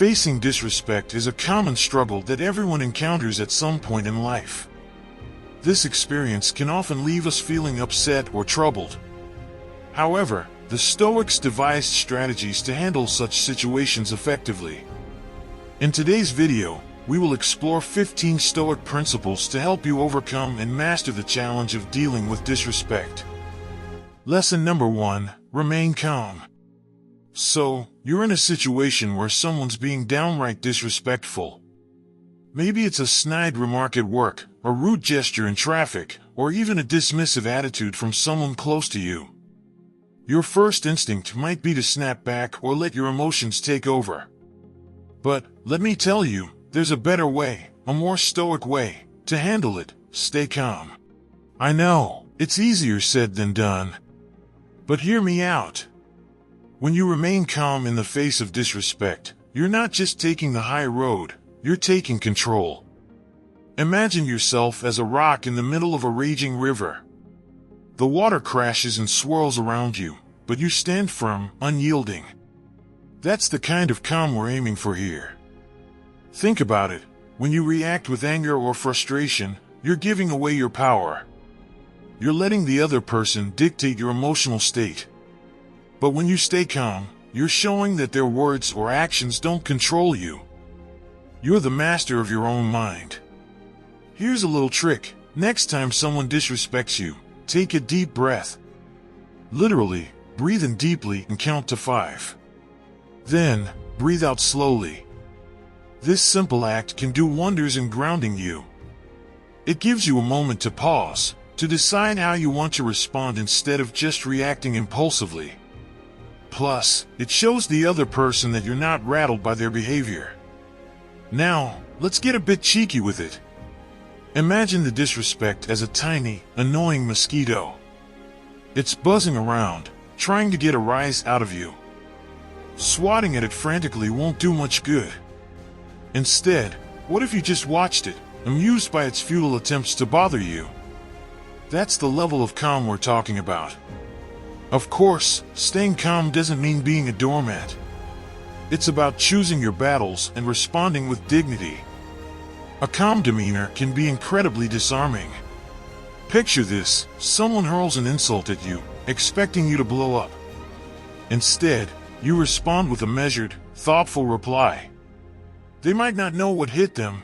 Facing disrespect is a common struggle that everyone encounters at some point in life. This experience can often leave us feeling upset or troubled. However, the Stoics devised strategies to handle such situations effectively. In today's video, we will explore 15 Stoic principles to help you overcome and master the challenge of dealing with disrespect. Lesson number 1: remain calm. So, you're in a situation where someone's being downright disrespectful. Maybe it's a snide remark at work, a rude gesture in traffic, or even a dismissive attitude from someone close to you. Your first instinct might be to snap back or let your emotions take over. But, let me tell you, there's a better way, a more stoic way, to handle it. Stay calm. I know, it's easier said than done. But hear me out. When you remain calm in the face of disrespect, you're not just taking the high road, you're taking control. Imagine yourself as a rock in the middle of a raging river. The water crashes and swirls around you, but you stand firm, unyielding. That's the kind of calm we're aiming for here. Think about it. When you react with anger or frustration, you're giving away your power. You're letting the other person dictate your emotional state. But when you stay calm, you're showing that their words or actions don't control you. You're the master of your own mind. Here's a little trick. Next time someone disrespects you, take a deep breath. Literally, breathe in deeply and count to 5. Then, breathe out slowly. This simple act can do wonders in grounding you. It gives you a moment to pause, to decide how you want to respond instead of just reacting impulsively. Plus, it shows the other person that you're not rattled by their behavior. Now, let's get a bit cheeky with it. Imagine the disrespect as a tiny, annoying mosquito. It's buzzing around, trying to get a rise out of you. Swatting at it frantically won't do much good. Instead, what if you just watched it, amused by its futile attempts to bother you? That's the level of calm we're talking about. Of course, staying calm doesn't mean being a doormat. It's about choosing your battles and responding with dignity. A calm demeanor can be incredibly disarming. Picture this: someone hurls an insult at you, expecting you to blow up. Instead, you respond with a measured, thoughtful reply. They might not know what hit them.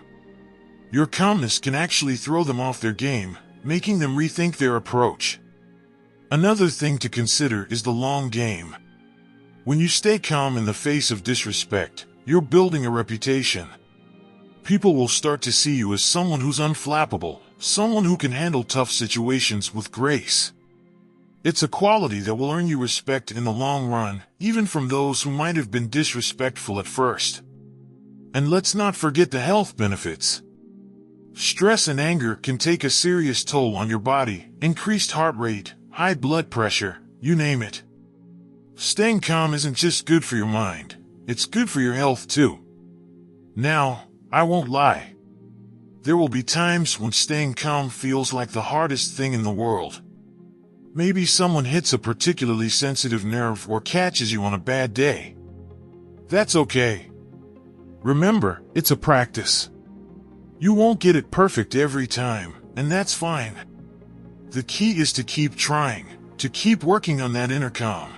Your calmness can actually throw them off their game, making them rethink their approach. Another thing to consider is the long game. When you stay calm in the face of disrespect, you're building a reputation. People will start to see you as someone who's unflappable, someone who can handle tough situations with grace. It's a quality that will earn you respect in the long run, even from those who might have been disrespectful at first. And let's not forget the health benefits. Stress and anger can take a serious toll on your body: increased heart rate, high blood pressure, you name it. Staying calm isn't just good for your mind, it's good for your health too. Now, I won't lie. There will be times when staying calm feels like the hardest thing in the world. Maybe someone hits a particularly sensitive nerve or catches you on a bad day. That's okay. Remember, it's a practice. You won't get it perfect every time, and that's fine. The key is to keep trying, to keep working on that inner calm.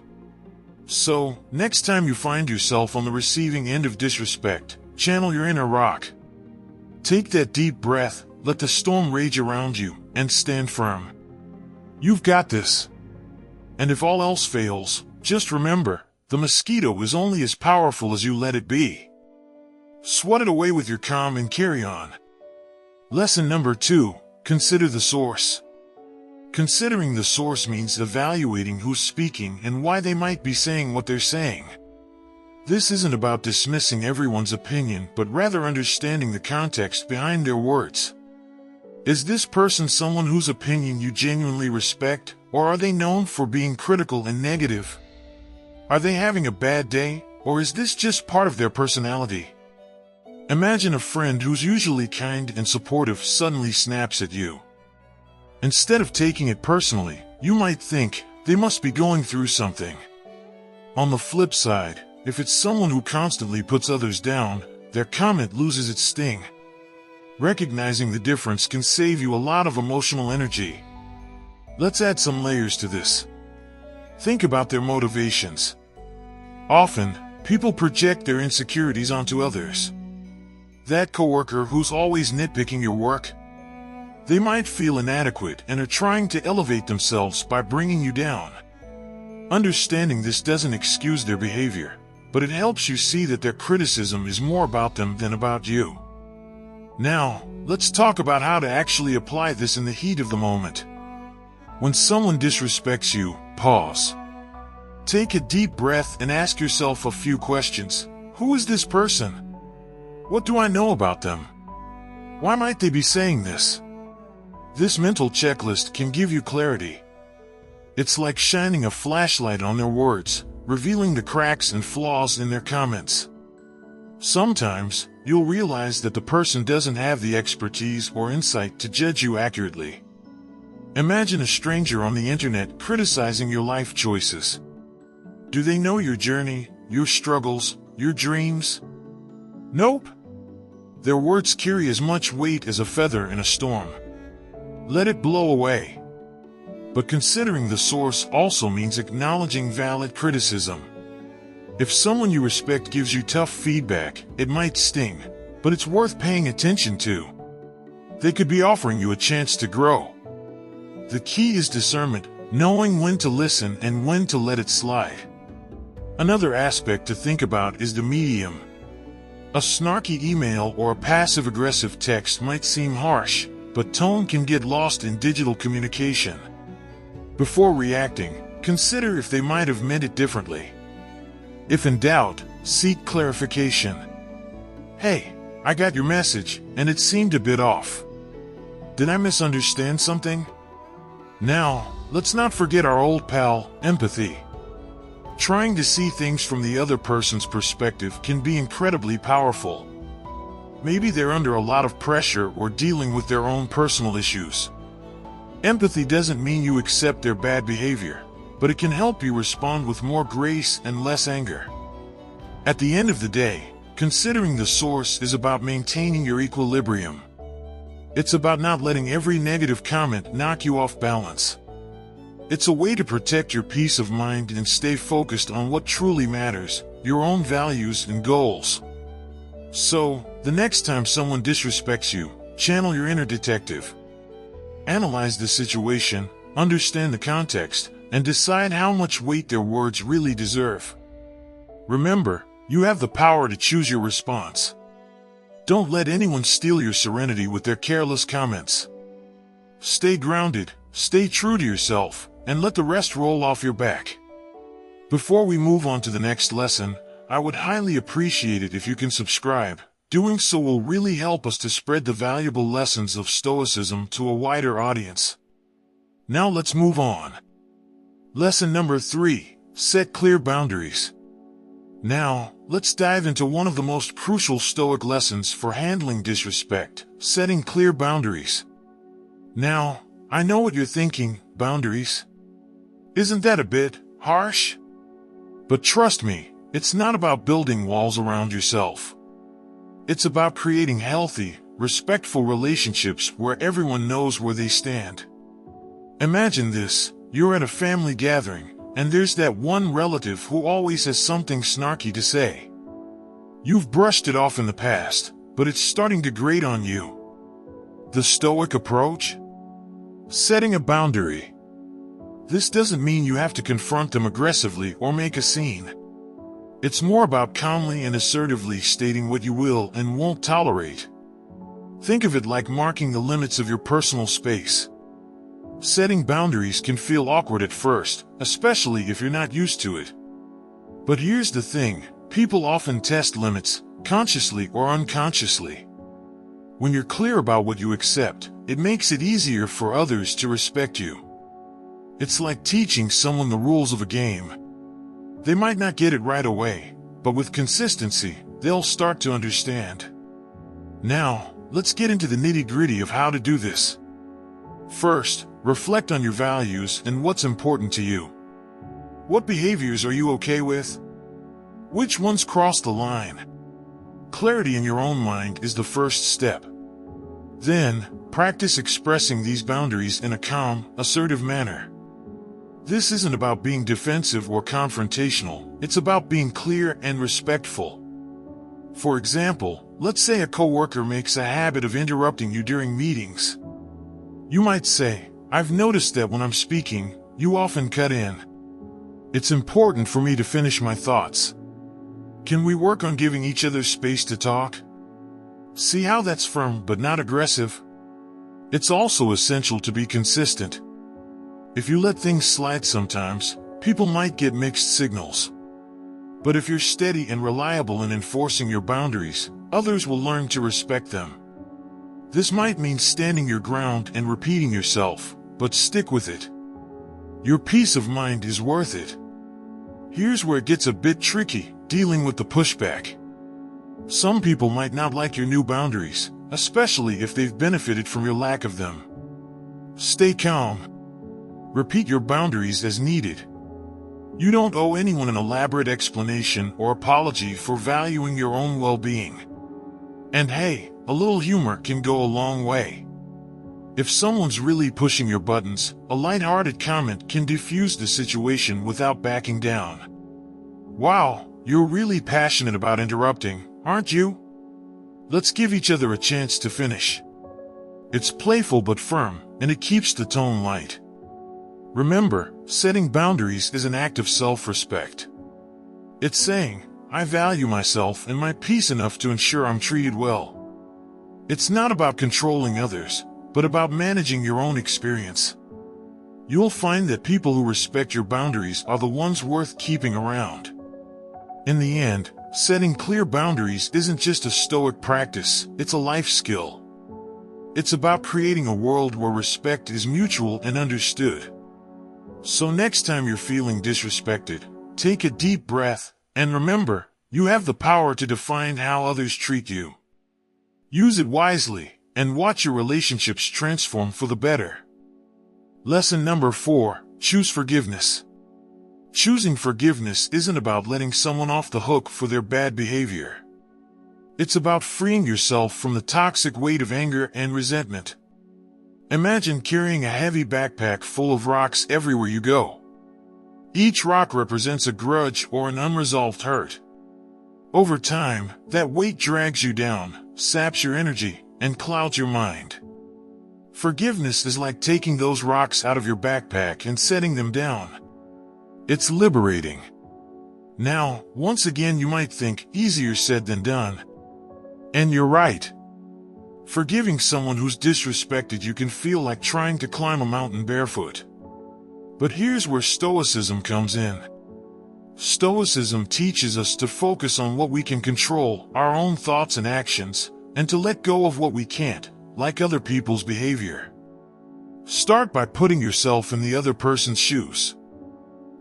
So, next time you find yourself on the receiving end of disrespect, channel your inner rock. Take that deep breath, let the storm rage around you, and stand firm. You've got this. And if all else fails, just remember, the mosquito is only as powerful as you let it be. Swat it away with your calm and carry on. Lesson number 2: consider the source. Considering the source means evaluating who's speaking and why they might be saying what they're saying. This isn't about dismissing everyone's opinion, but rather understanding the context behind their words. Is this person someone whose opinion you genuinely respect, or are they known for being critical and negative? Are they having a bad day, or is this just part of their personality? Imagine a friend who's usually kind and supportive suddenly snaps at you. Instead of taking it personally, you might think, they must be going through something. On the flip side, If it's someone who constantly puts others down, their comment loses its sting. Recognizing the difference can save you a lot of emotional energy. Let's add some layers to this. Think about their motivations. Often, people project their insecurities onto others. That coworker who's always nitpicking your work? They might feel inadequate and are trying to elevate themselves by bringing you down. Understanding this doesn't excuse their behavior, but it helps you see that their criticism is more about them than about you. Now, let's talk about how to actually apply this in the heat of the moment. When someone disrespects you, pause. Take a deep breath and ask yourself a few questions. Who is this person? What do I know about them? Why might they be saying this? This mental checklist can give you clarity. It's like shining a flashlight on their words, revealing the cracks and flaws in their comments. Sometimes, you'll realize that the person doesn't have the expertise or insight to judge you accurately. Imagine a stranger on the internet criticizing your life choices. Do they know your journey, your struggles, your dreams? Nope. Their words carry as much weight as a feather in a storm. Let it blow away. But considering the source also means acknowledging valid criticism. If someone you respect gives you tough feedback, it might sting, but it's worth paying attention to. They could be offering you a chance to grow. The key is discernment, knowing when to listen and when to let it slide. Another aspect to think about is the medium. A snarky email or a passive-aggressive text might seem harsh, but tone can get lost in digital communication. Before reacting, consider if they might have meant it differently. If in doubt, seek clarification. Hey, I got your message, and it seemed a bit off. Did I misunderstand something? Now, let's not forget our old pal, empathy. Trying to see things from the other person's perspective can be incredibly powerful. Maybe they're under a lot of pressure or dealing with their own personal issues. Empathy doesn't mean you accept their bad behavior, but it can help you respond with more grace and less anger. At the end of the day, considering the source is about maintaining your equilibrium. It's about not letting every negative comment knock you off balance. It's a way to protect your peace of mind and stay focused on what truly matters, your own values and goals. So, the next time someone disrespects you, channel your inner detective. Analyze the situation, understand the context, and decide how much weight their words really deserve. Remember, you have the power to choose your response. Don't let anyone steal your serenity with their careless comments. Stay grounded, stay true to yourself, and let the rest roll off your back. Before we move on to the next lesson, I would highly appreciate it if you can subscribe. Doing so will really help us to spread the valuable lessons of Stoicism to a wider audience. Now let's move on. Lesson number 3, set clear boundaries. Now, let's dive into one of the most crucial Stoic lessons for handling disrespect, setting clear boundaries. Now, I know what you're thinking, boundaries? Isn't that a bit harsh? But trust me, it's not about building walls around yourself. It's about creating healthy, respectful relationships where everyone knows where they stand. Imagine this, you're at a family gathering, and there's that one relative who always has something snarky to say. You've brushed it off in the past, but it's starting to grate on you. The Stoic approach? Setting a boundary. This doesn't mean you have to confront them aggressively or make a scene. It's more about calmly and assertively stating what you will and won't tolerate. Think of it like marking the limits of your personal space. Setting boundaries can feel awkward at first, especially if you're not used to it. But here's the thing, people often test limits, consciously or unconsciously. When you're clear about what you accept, it makes it easier for others to respect you. It's like teaching someone the rules of a game. They might not get it right away, but with consistency, they'll start to understand. Now, let's get into the nitty-gritty of how to do this. First, reflect on your values and what's important to you. What behaviors are you okay with? Which ones cross the line? Clarity in your own mind is the first step. Then, practice expressing these boundaries in a calm, assertive manner. This isn't about being defensive or confrontational, it's about being clear and respectful. For example, let's say a coworker makes a habit of interrupting you during meetings. You might say, "I've noticed that when I'm speaking, you often cut in. It's important for me to finish my thoughts. Can we work on giving each other space to talk?" See how that's firm but not aggressive? It's also essential to be consistent. If you let things slide sometimes, people might get mixed signals. But if you're steady and reliable in enforcing your boundaries, others will learn to respect them. This might mean standing your ground and repeating yourself, but stick with it. Your peace of mind is worth it. Here's where it gets a bit tricky, dealing with the pushback. Some people might not like your new boundaries, especially if they've benefited from your lack of them. Stay calm. Repeat your boundaries as needed. You don't owe anyone an elaborate explanation or apology for valuing your own well-being. And hey, a little humor can go a long way. If someone's really pushing your buttons, a light-hearted comment can diffuse the situation without backing down. "Wow, you're really passionate about interrupting, aren't you? Let's give each other a chance to finish." It's playful but firm, and it keeps the tone light. Remember, setting boundaries is an act of self-respect. It's saying, "I value myself and my peace enough to ensure I'm treated well." It's not about controlling others, but about managing your own experience. You'll find that people who respect your boundaries are the ones worth keeping around. In the end, setting clear boundaries isn't just a Stoic practice, it's a life skill. It's about creating a world where respect is mutual and understood. So next time you're feeling disrespected, take a deep breath, and remember, you have the power to define how others treat you. Use it wisely, and watch your relationships transform for the better. Lesson number 4, choose forgiveness. Choosing forgiveness isn't about letting someone off the hook for their bad behavior. It's about freeing yourself from the toxic weight of anger and resentment. Imagine carrying a heavy backpack full of rocks everywhere you go. Each rock represents a grudge or an unresolved hurt. Over time, that weight drags you down, saps your energy, and clouds your mind. Forgiveness is like taking those rocks out of your backpack and setting them down. It's liberating. Now, once again you might think, easier said than done. And you're right. Forgiving someone who's disrespected you can feel like trying to climb a mountain barefoot. But here's where Stoicism comes in. Stoicism teaches us to focus on what we can control, our own thoughts and actions, and to let go of what we can't, like other people's behavior. Start by putting yourself in the other person's shoes.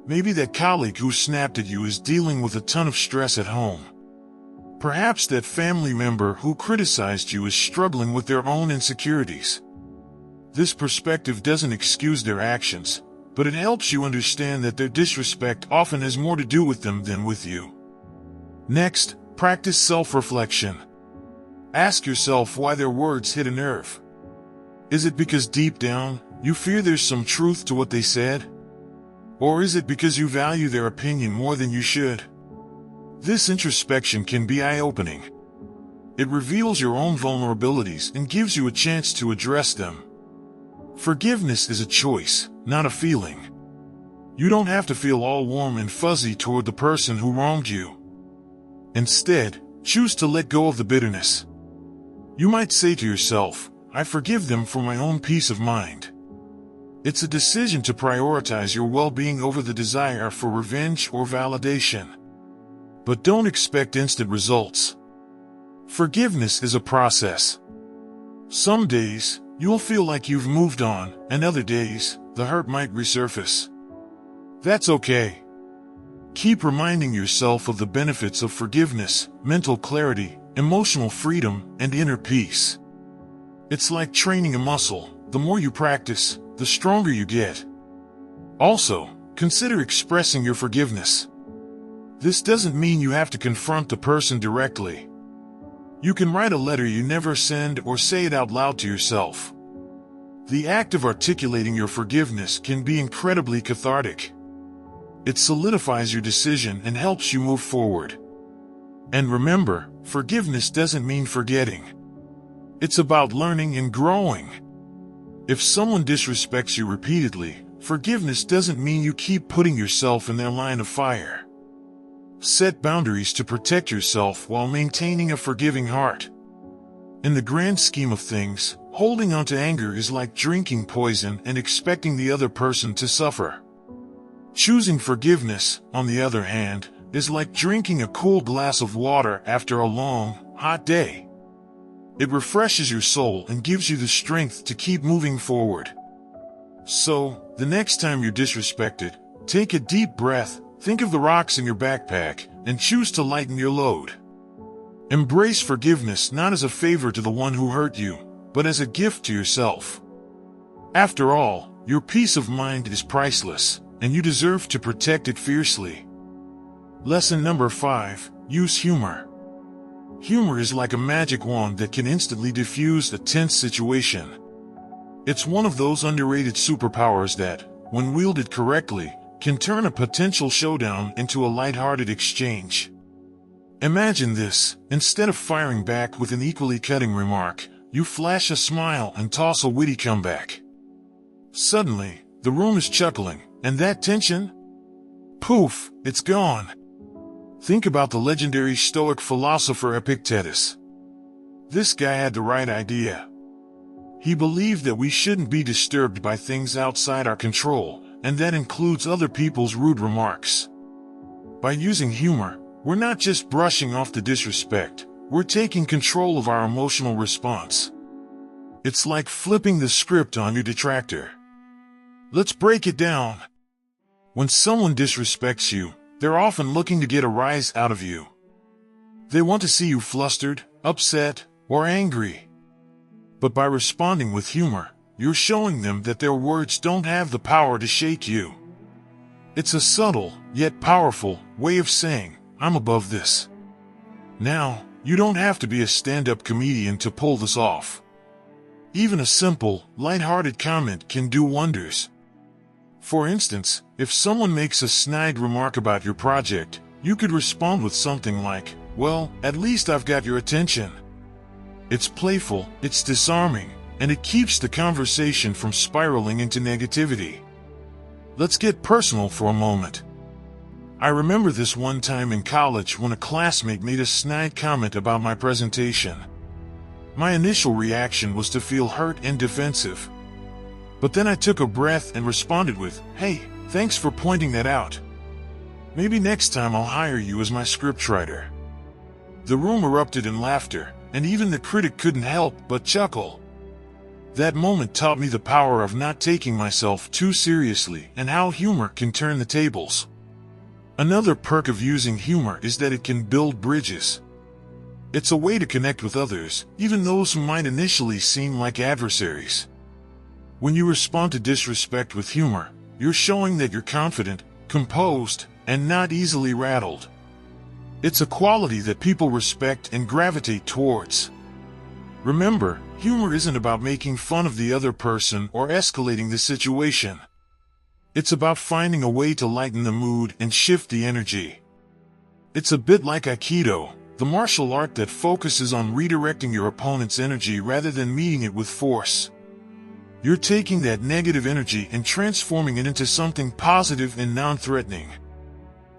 Maybe that colleague who snapped at you is dealing with a ton of stress at home. Perhaps that family member who criticized you is struggling with their own insecurities. This perspective doesn't excuse their actions, but it helps you understand that their disrespect often has more to do with them than with you. Next, practice self-reflection. Ask yourself why their words hit a nerve. Is it because deep down, you fear there's some truth to what they said? Or is it because you value their opinion more than you should? This introspection can be eye-opening. It reveals your own vulnerabilities and gives you a chance to address them. Forgiveness is a choice, not a feeling. You don't have to feel all warm and fuzzy toward the person who wronged you. Instead, choose to let go of the bitterness. You might say to yourself, "I forgive them for my own peace of mind." It's a decision to prioritize your well-being over the desire for revenge or validation. But don't expect instant results. Forgiveness is a process. Some days, you'll feel like you've moved on, and other days, the hurt might resurface. That's okay. Keep reminding yourself of the benefits of forgiveness, mental clarity, emotional freedom, and inner peace. It's like training a muscle. The more you practice, the stronger you get. Also, consider expressing your forgiveness. This doesn't mean you have to confront the person directly. You can write a letter you never send or say it out loud to yourself. The act of articulating your forgiveness can be incredibly cathartic. It solidifies your decision and helps you move forward. And remember, forgiveness doesn't mean forgetting. It's about learning and growing. If someone disrespects you repeatedly, forgiveness doesn't mean you keep putting yourself in their line of fire. Set boundaries to protect yourself while maintaining a forgiving heart. In the grand scheme of things, holding on to anger is like drinking poison and expecting the other person to suffer. Choosing forgiveness, on the other hand, is like drinking a cool glass of water after a long, hot day. It refreshes your soul and gives you the strength to keep moving forward. So, the next time you're disrespected, take a deep breath, think of the rocks in your backpack, and choose to lighten your load. Embrace forgiveness not as a favor to the one who hurt you, but as a gift to yourself. After all, your peace of mind is priceless, and you deserve to protect it fiercely. Lesson number 5, use humor. Humor is like a magic wand that can instantly diffuse a tense situation. It's one of those underrated superpowers that, when wielded correctly, can turn a potential showdown into a lighthearted exchange. Imagine this: instead of firing back with an equally cutting remark, you flash a smile and toss a witty comeback. Suddenly, the room is chuckling, and that tension? Poof, it's gone. Think about the legendary Stoic philosopher Epictetus. This guy had the right idea. He believed that we shouldn't be disturbed by things outside our control, and that includes other people's rude remarks. By using humor, we're not just brushing off the disrespect, we're taking control of our emotional response. It's like flipping the script on your detractor. Let's break it down. When someone disrespects you, they're often looking to get a rise out of you. They want to see you flustered, upset, or angry. But by responding with humor, you're showing them that their words don't have the power to shake you. It's a subtle, yet powerful, way of saying, "I'm above this." Now, you don't have to be a stand-up comedian to pull this off. Even a simple, lighthearted comment can do wonders. For instance, if someone makes a snide remark about your project, you could respond with something like, "Well, at least I've got your attention." It's playful, it's disarming, and it keeps the conversation from spiraling into negativity. Let's get personal for a moment. I remember this one time in college when a classmate made a snide comment about my presentation. My initial reaction was to feel hurt and defensive. But then I took a breath and responded with, "Hey, thanks for pointing that out. Maybe next time I'll hire you as my scriptwriter." The room erupted in laughter, and even the critic couldn't help but chuckle. That moment taught me the power of not taking myself too seriously and how humor can turn the tables. Another perk of using humor is that it can build bridges. It's a way to connect with others, even those who might initially seem like adversaries. When you respond to disrespect with humor, you're showing that you're confident, composed, and not easily rattled. It's a quality that people respect and gravitate towards. Remember, humor isn't about making fun of the other person or escalating the situation. It's about finding a way to lighten the mood and shift the energy. It's a bit like Aikido, the martial art that focuses on redirecting your opponent's energy rather than meeting it with force. You're taking that negative energy and transforming it into something positive and non-threatening.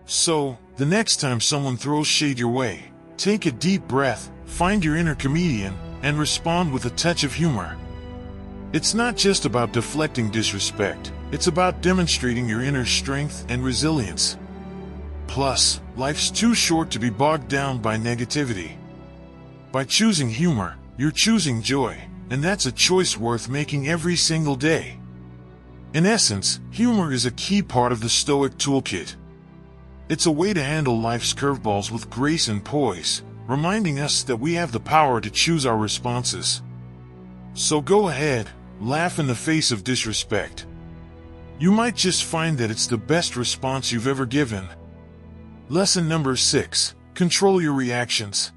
So, the next time someone throws shade your way, take a deep breath, find your inner comedian, and respond with a touch of humor. It's not just about deflecting disrespect, it's about demonstrating your inner strength and resilience. Plus, life's too short to be bogged down by negativity. By choosing humor, you're choosing joy, and that's a choice worth making every single day. In essence, humor is a key part of the Stoic toolkit. It's a way to handle life's curveballs with grace and poise, reminding us that we have the power to choose our responses. So go ahead, laugh in the face of disrespect. You might just find that it's the best response you've ever given. Lesson number 6. Control your reactions.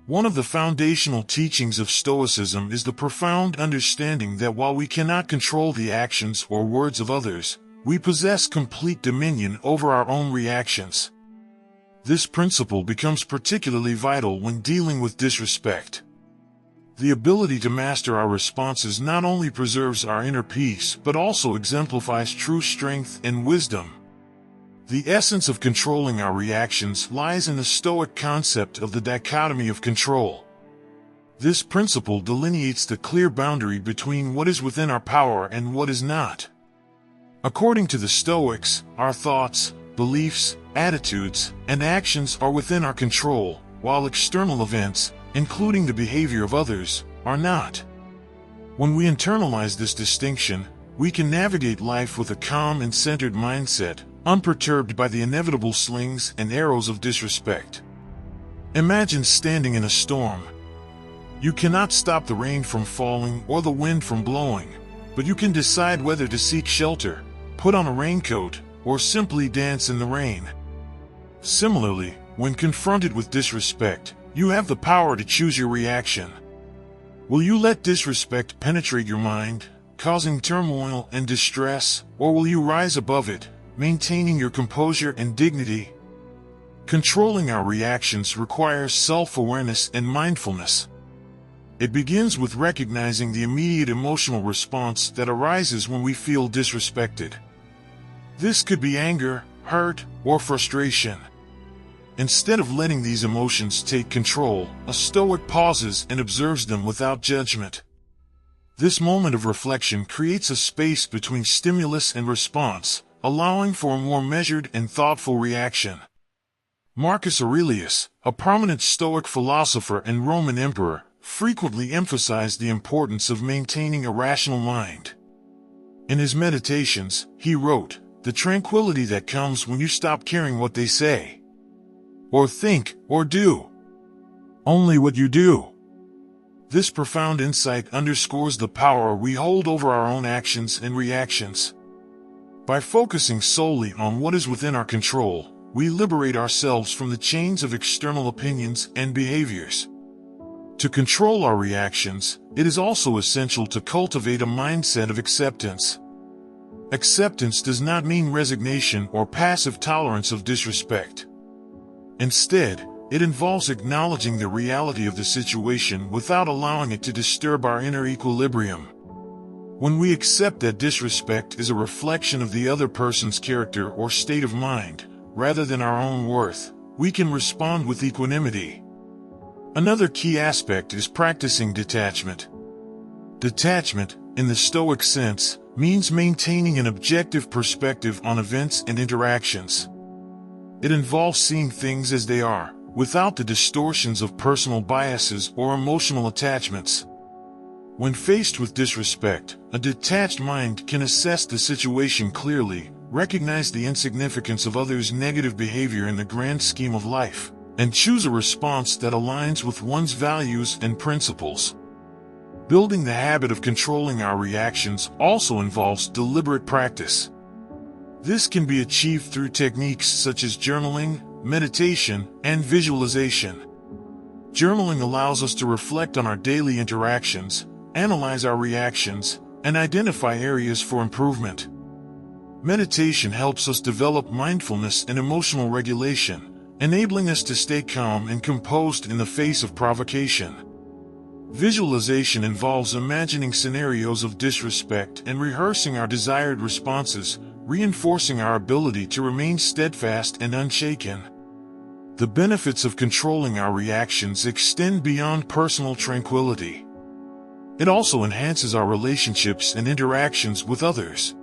One of the foundational teachings of Stoicism is the profound understanding that while we cannot control the actions or words of others, we possess complete dominion over our own reactions. This principle becomes particularly vital when dealing with disrespect. The ability to master our responses not only preserves our inner peace but also exemplifies true strength and wisdom. The essence of controlling our reactions lies in the Stoic concept of the dichotomy of control. This principle delineates the clear boundary between what is within our power and what is not. According to the Stoics, our thoughts, beliefs, attitudes, and actions are within our control, while external events, including the behavior of others, are not. When we internalize this distinction, we can navigate life with a calm and centered mindset, unperturbed by the inevitable slings and arrows of disrespect. Imagine standing in a storm. You cannot stop the rain from falling or the wind from blowing, but you can decide whether to seek shelter, put on a raincoat, or simply dance in the rain. Similarly, when confronted with disrespect, you have the power to choose your reaction. Will you let disrespect penetrate your mind, causing turmoil and distress, or will you rise above it, maintaining your composure and dignity? Controlling our reactions requires self-awareness and mindfulness. It begins with recognizing the immediate emotional response that arises when we feel disrespected. This could be anger, hurt, or frustration. Instead of letting these emotions take control, a Stoic pauses and observes them without judgment. This moment of reflection creates a space between stimulus and response, allowing for a more measured and thoughtful reaction. Marcus Aurelius, a prominent Stoic philosopher and Roman emperor, frequently emphasized the importance of maintaining a rational mind. In his meditations, he wrote, "The tranquility that comes when you stop caring what they say, or think, or do. Only what you do." This profound insight underscores the power we hold over our own actions and reactions. By focusing solely on what is within our control, we liberate ourselves from the chains of external opinions and behaviors. To control our reactions, it is also essential to cultivate a mindset of acceptance. Acceptance does not mean resignation or passive tolerance of disrespect. Instead, it involves acknowledging the reality of the situation without allowing it to disturb our inner equilibrium. When we accept that disrespect is a reflection of the other person's character or state of mind, rather than our own worth, we can respond with equanimity. Another key aspect is practicing detachment. Detachment, in the Stoic sense, means maintaining an objective perspective on events and interactions. It involves seeing things as they are, without the distortions of personal biases or emotional attachments. When faced with disrespect, a detached mind can assess the situation clearly, recognize the insignificance of others' negative behavior in the grand scheme of life, and choose a response that aligns with one's values and principles. Building the habit of controlling our reactions also involves deliberate practice. This can be achieved through techniques such as journaling, meditation, and visualization. Journaling allows us to reflect on our daily interactions, analyze our reactions, and identify areas for improvement. Meditation helps us develop mindfulness and emotional regulation, enabling us to stay calm and composed in the face of provocation. Visualization involves imagining scenarios of disrespect and rehearsing our desired responses, reinforcing our ability to remain steadfast and unshaken. The benefits of controlling our reactions extend beyond personal tranquility. It also enhances our relationships and interactions with others.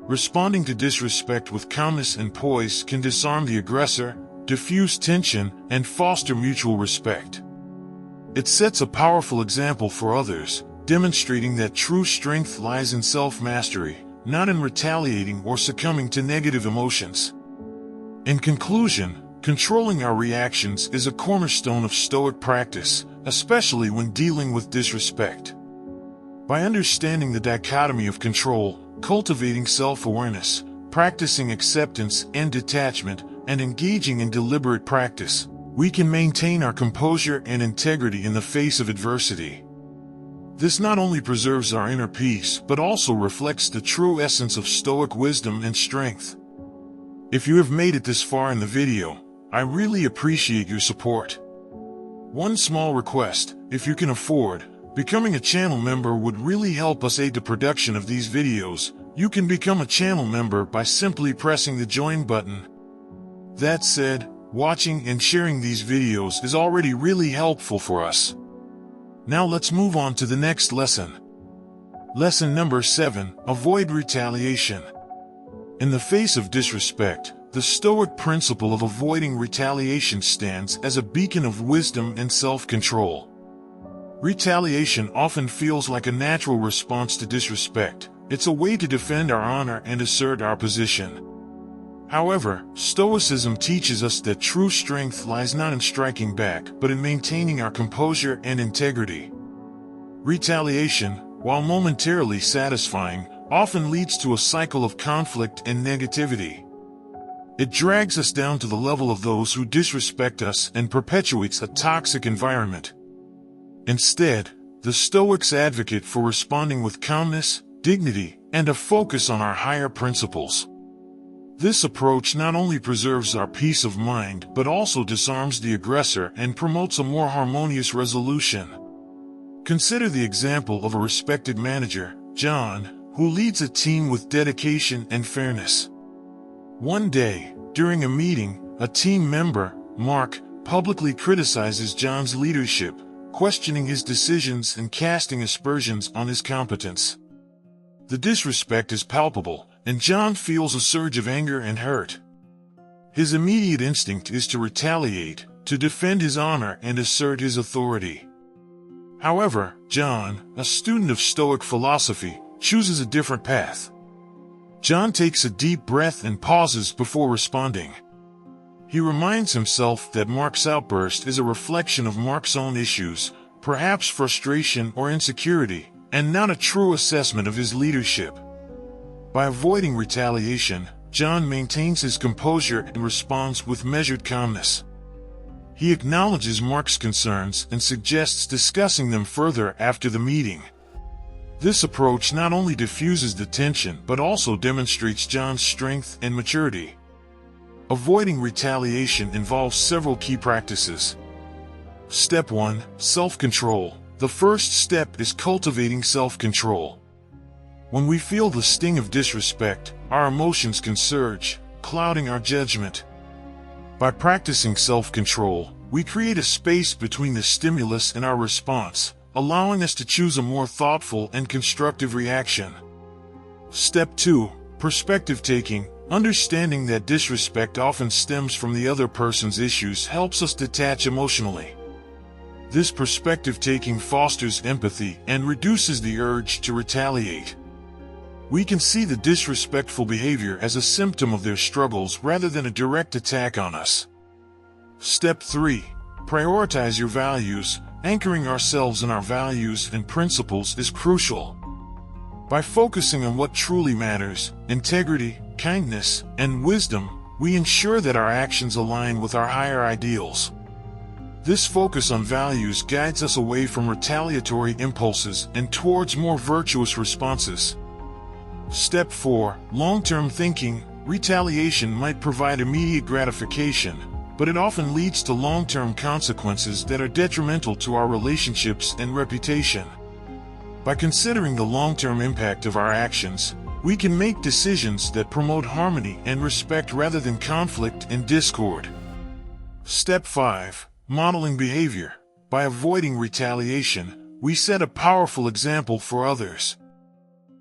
Responding to disrespect with calmness and poise can disarm the aggressor, diffuse tension, and foster mutual respect. It sets a powerful example for others, demonstrating that true strength lies in self-mastery, not in retaliating or succumbing to negative emotions. In conclusion, controlling our reactions is a cornerstone of Stoic practice, especially when dealing with disrespect. By understanding the dichotomy of control, cultivating self-awareness, practicing acceptance and detachment, and engaging in deliberate practice, we can maintain our composure and integrity in the face of adversity. This not only preserves our inner peace, but also reflects the true essence of Stoic wisdom and strength. If you have made it this far in the video, I really appreciate your support. One small request: if you can afford, becoming a channel member would really help us aid the production of these videos. You can become a channel member by simply pressing the join button. That said, watching and sharing these videos is already really helpful for us. Now let's move on to the next lesson. Lesson number 7, avoid retaliation. In the face of disrespect, the Stoic principle of avoiding retaliation stands as a beacon of wisdom and self-control. Retaliation often feels like a natural response to disrespect. It's a way to defend our honor and assert our position. However, Stoicism teaches us that true strength lies not in striking back, but in maintaining our composure and integrity. Retaliation, while momentarily satisfying, often leads to a cycle of conflict and negativity. It drags us down to the level of those who disrespect us and perpetuates a toxic environment. Instead, the Stoics advocate for responding with calmness, dignity, and a focus on our higher principles. This approach not only preserves our peace of mind, but also disarms the aggressor and promotes a more harmonious resolution. Consider the example of a respected manager, John, who leads a team with dedication and fairness. One day, during a meeting, a team member, Mark, publicly criticizes John's leadership, questioning his decisions and casting aspersions on his competence. The disrespect is palpable, and John feels a surge of anger and hurt. His immediate instinct is to retaliate, to defend his honor and assert his authority. However, John, a student of Stoic philosophy, chooses a different path. John takes a deep breath and pauses before responding. He reminds himself that Mark's outburst is a reflection of Mark's own issues, perhaps frustration or insecurity, and not a true assessment of his leadership. By avoiding retaliation, John maintains his composure and responds with measured calmness. He acknowledges Mark's concerns and suggests discussing them further after the meeting. This approach not only diffuses the tension but also demonstrates John's strength and maturity. Avoiding retaliation involves several key practices. Step 1. Self-control. The first step is cultivating self-control. When we feel the sting of disrespect, our emotions can surge, clouding our judgment. By practicing self-control, we create a space between the stimulus and our response, allowing us to choose a more thoughtful and constructive reaction. Step 2. Perspective taking. Understanding that disrespect often stems from the other person's issues helps us detach emotionally. This perspective taking fosters empathy and reduces the urge to retaliate. We can see the disrespectful behavior as a symptom of their struggles rather than a direct attack on us. Step 3. Prioritize your values. Anchoring ourselves in our values and principles is crucial. By focusing on what truly matters, integrity, kindness, and wisdom, we ensure that our actions align with our higher ideals. This focus on values guides us away from retaliatory impulses and towards more virtuous responses. Step 4. Long-term thinking. Retaliation might provide immediate gratification, but it often leads to long-term consequences that are detrimental to our relationships and reputation. By considering the long-term impact of our actions, we can make decisions that promote harmony and respect rather than conflict and discord. Step 5. Modeling behavior. By avoiding retaliation, we set a powerful example for others.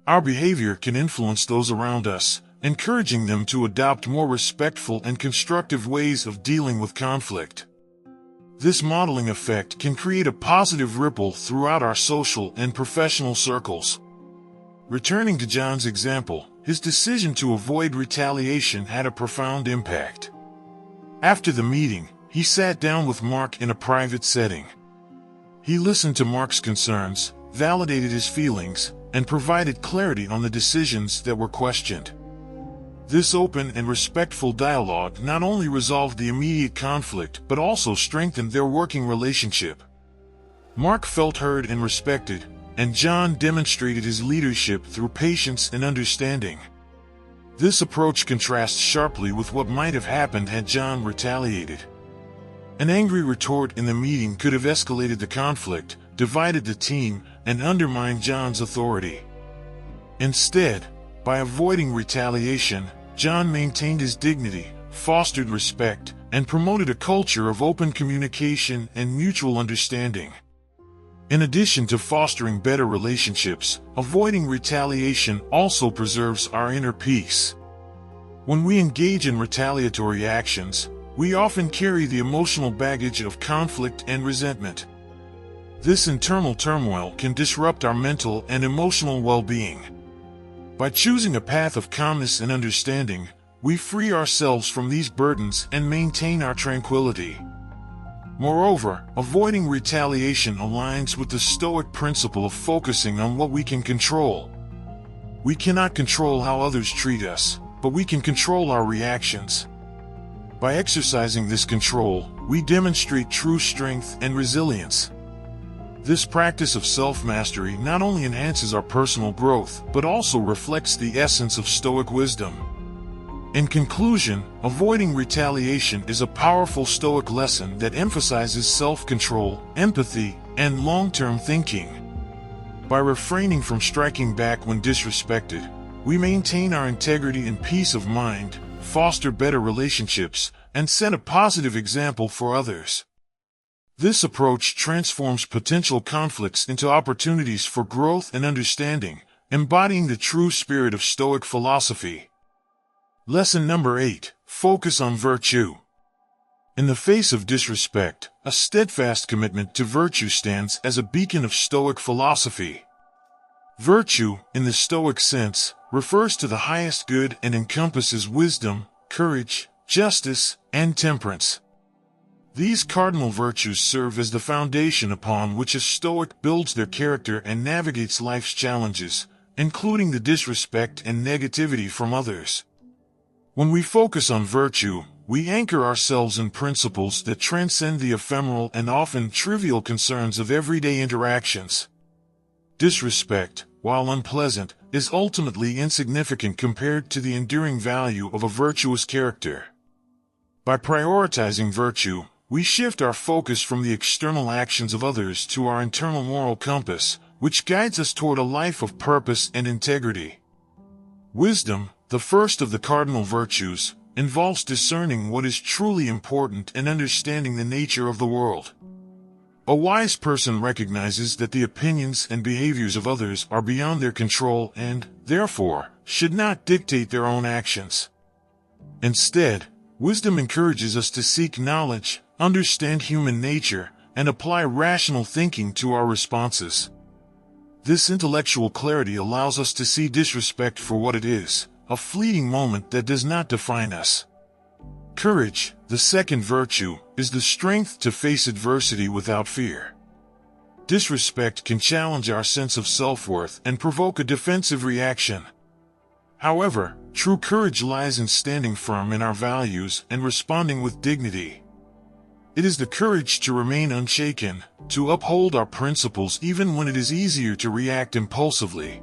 Our behavior can influence those around us, encouraging them to adopt more respectful and constructive ways of dealing with conflict. This modeling effect can create a positive ripple throughout our social and professional circles. Returning to John's example, his decision to avoid retaliation had a profound impact. After the meeting, he sat down with Mark in a private setting. He listened to Mark's concerns, validated his feelings, and provided clarity on the decisions that were questioned. This open and respectful dialogue not only resolved the immediate conflict but also strengthened their working relationship. Mark felt heard and respected, and John demonstrated his leadership through patience and understanding. This approach contrasts sharply with what might have happened had John retaliated. An angry retort in the meeting could have escalated the conflict, divided the team, and undermined John's authority. Instead, by avoiding retaliation, John maintained his dignity, fostered respect, and promoted a culture of open communication and mutual understanding. In addition to fostering better relationships, avoiding retaliation also preserves our inner peace. When we engage in retaliatory actions, we often carry the emotional baggage of conflict and resentment. This internal turmoil can disrupt our mental and emotional well-being. By choosing a path of calmness and understanding, we free ourselves from these burdens and maintain our tranquility. Moreover, avoiding retaliation aligns with the Stoic principle of focusing on what we can control. We cannot control how others treat us, but we can control our reactions. By exercising this control, we demonstrate true strength and resilience. This practice of self-mastery not only enhances our personal growth, but also reflects the essence of Stoic wisdom. In conclusion, avoiding retaliation is a powerful Stoic lesson that emphasizes self-control, empathy, and long-term thinking. By refraining from striking back when disrespected, we maintain our integrity and peace of mind, foster better relationships, and set a positive example for others. This approach transforms potential conflicts into opportunities for growth and understanding, embodying the true spirit of Stoic philosophy. Lesson number 8. Focus on virtue. In the face of disrespect, a steadfast commitment to virtue stands as a beacon of Stoic philosophy. Virtue, in the Stoic sense, refers to the highest good and encompasses wisdom, courage, justice, and temperance. These cardinal virtues serve as the foundation upon which a Stoic builds their character and navigates life's challenges, including the disrespect and negativity from others. When we focus on virtue, we anchor ourselves in principles that transcend the ephemeral and often trivial concerns of everyday interactions. Disrespect, while unpleasant, is ultimately insignificant compared to the enduring value of a virtuous character. By prioritizing virtue, we shift our focus from the external actions of others to our internal moral compass, which guides us toward a life of purpose and integrity. Wisdom, the first of the cardinal virtues, involves discerning what is truly important and understanding the nature of the world. A wise person recognizes that the opinions and behaviors of others are beyond their control and, therefore, should not dictate their own actions. Instead, wisdom encourages us to seek knowledge, understand human nature, and apply rational thinking to our responses. This intellectual clarity allows us to see disrespect for what it is, a fleeting moment that does not define us. Courage, the second virtue, is the strength to face adversity without fear. Disrespect can challenge our sense of self-worth and provoke a defensive reaction. However, true courage lies in standing firm in our values and responding with dignity. It is the courage to remain unshaken, to uphold our principles even when it is easier to react impulsively.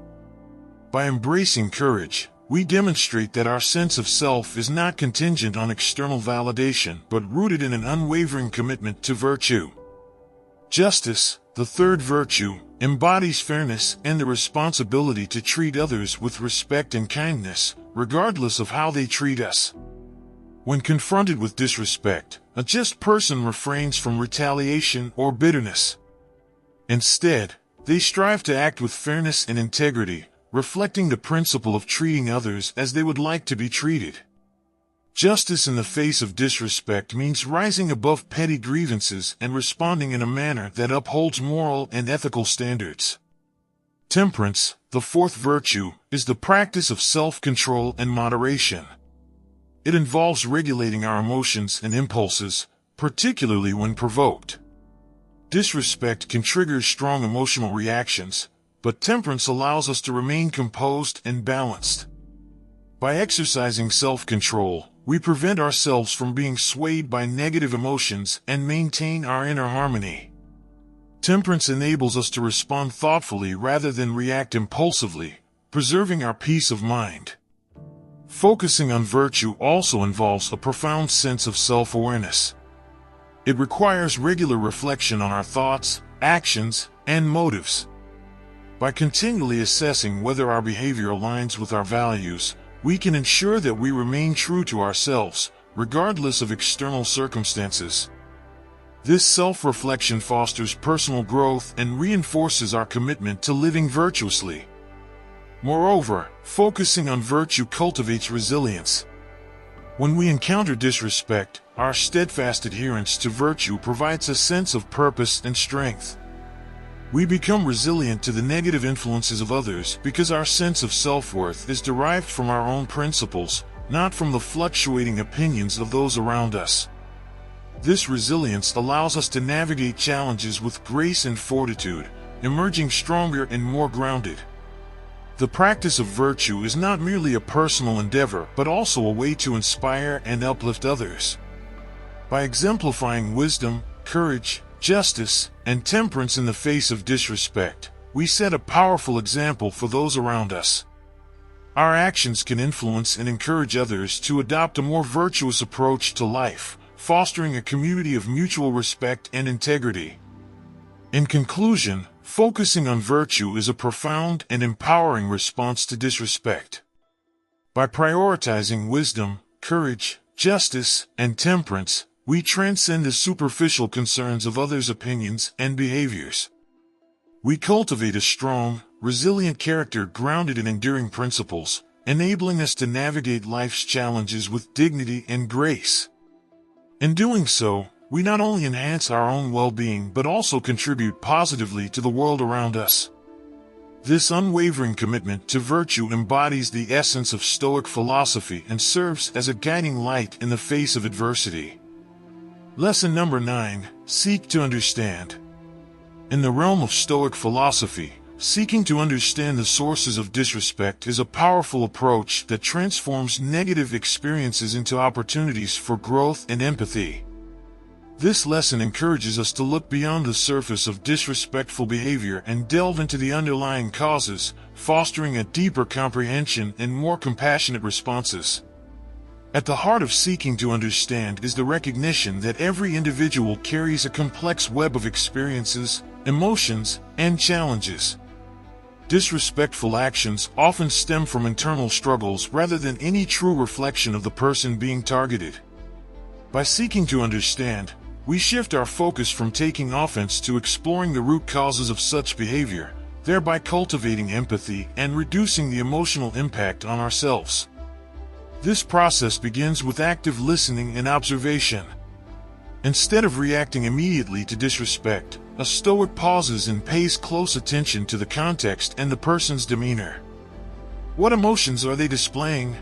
By embracing courage, we demonstrate that our sense of self is not contingent on external validation but rooted in an unwavering commitment to virtue. Justice, the third virtue, embodies fairness and the responsibility to treat others with respect and kindness, regardless of how they treat us. When confronted with disrespect, a just person refrains from retaliation or bitterness. Instead, they strive to act with fairness and integrity, reflecting the principle of treating others as they would like to be treated. Justice in the face of disrespect means rising above petty grievances and responding in a manner that upholds moral and ethical standards. Temperance, the fourth virtue, is the practice of self-control and moderation. It involves regulating our emotions and impulses, particularly when provoked. Disrespect can trigger strong emotional reactions, but temperance allows us to remain composed and balanced. By exercising self-control, we prevent ourselves from being swayed by negative emotions and maintain our inner harmony. Temperance enables us to respond thoughtfully rather than react impulsively, preserving our peace of mind. Focusing on virtue also involves a profound sense of self-awareness. It requires regular reflection on our thoughts, actions, and motives. By continually assessing whether our behavior aligns with our values, we can ensure that we remain true to ourselves, regardless of external circumstances. This self-reflection fosters personal growth and reinforces our commitment to living virtuously. Moreover, focusing on virtue cultivates resilience. When we encounter disrespect, our steadfast adherence to virtue provides a sense of purpose and strength. We become resilient to the negative influences of others because our sense of self-worth is derived from our own principles, not from the fluctuating opinions of those around us. This resilience allows us to navigate challenges with grace and fortitude, emerging stronger and more grounded. The practice of virtue is not merely a personal endeavor, but also a way to inspire and uplift others. By exemplifying wisdom, courage, justice, and temperance in the face of disrespect, we set a powerful example for those around us. Our actions can influence and encourage others to adopt a more virtuous approach to life, fostering a community of mutual respect and integrity. In conclusion, focusing on virtue is a profound and empowering response to disrespect. By prioritizing wisdom, courage, justice, and temperance, we transcend the superficial concerns of others' opinions and behaviors. We cultivate a strong, resilient character grounded in enduring principles, enabling us to navigate life's challenges with dignity and grace. In doing so, we not only enhance our own well-being but also contribute positively to the world around us. This unwavering commitment to virtue embodies the essence of Stoic philosophy and serves as a guiding light in the face of adversity. Lesson number 9: Seek to understand. In the realm of Stoic philosophy, seeking to understand the sources of disrespect is a powerful approach that transforms negative experiences into opportunities for growth and empathy. This lesson encourages us to look beyond the surface of disrespectful behavior and delve into the underlying causes, fostering a deeper comprehension and more compassionate responses. At the heart of seeking to understand is the recognition that every individual carries a complex web of experiences, emotions, and challenges. Disrespectful actions often stem from internal struggles rather than any true reflection of the person being targeted. By seeking to understand, we shift our focus from taking offense to exploring the root causes of such behavior, thereby cultivating empathy and reducing the emotional impact on ourselves. This process begins with active listening and observation. Instead of reacting immediately to disrespect, a Stoic pauses and pays close attention to the context and the person's demeanor. What emotions are they displaying?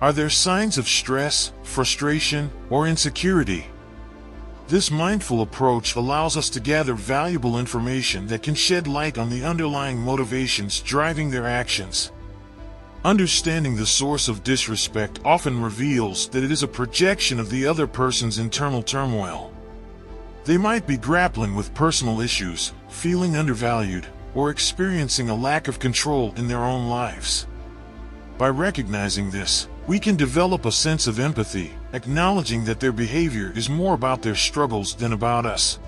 Are there signs of stress, frustration, or insecurity? This mindful approach allows us to gather valuable information that can shed light on the underlying motivations driving their actions. Understanding the source of disrespect often reveals that it is a projection of the other person's internal turmoil. They might be grappling with personal issues, feeling undervalued, or experiencing a lack of control in their own lives. By recognizing this, we can develop a sense of empathy, acknowledging that their behavior is more about their struggles than about us.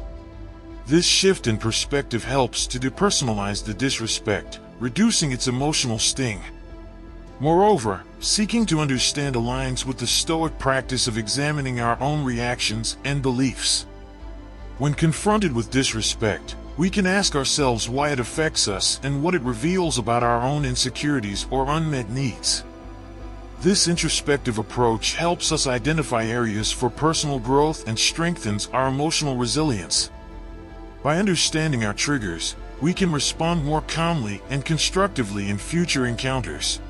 This shift in perspective helps to depersonalize the disrespect, reducing its emotional sting. Moreover, seeking to understand aligns with the Stoic practice of examining our own reactions and beliefs. When confronted with disrespect, we can ask ourselves why it affects us and what it reveals about our own insecurities or unmet needs. This introspective approach helps us identify areas for personal growth and strengthens our emotional resilience. By understanding our triggers, we can respond more calmly and constructively in future encounters.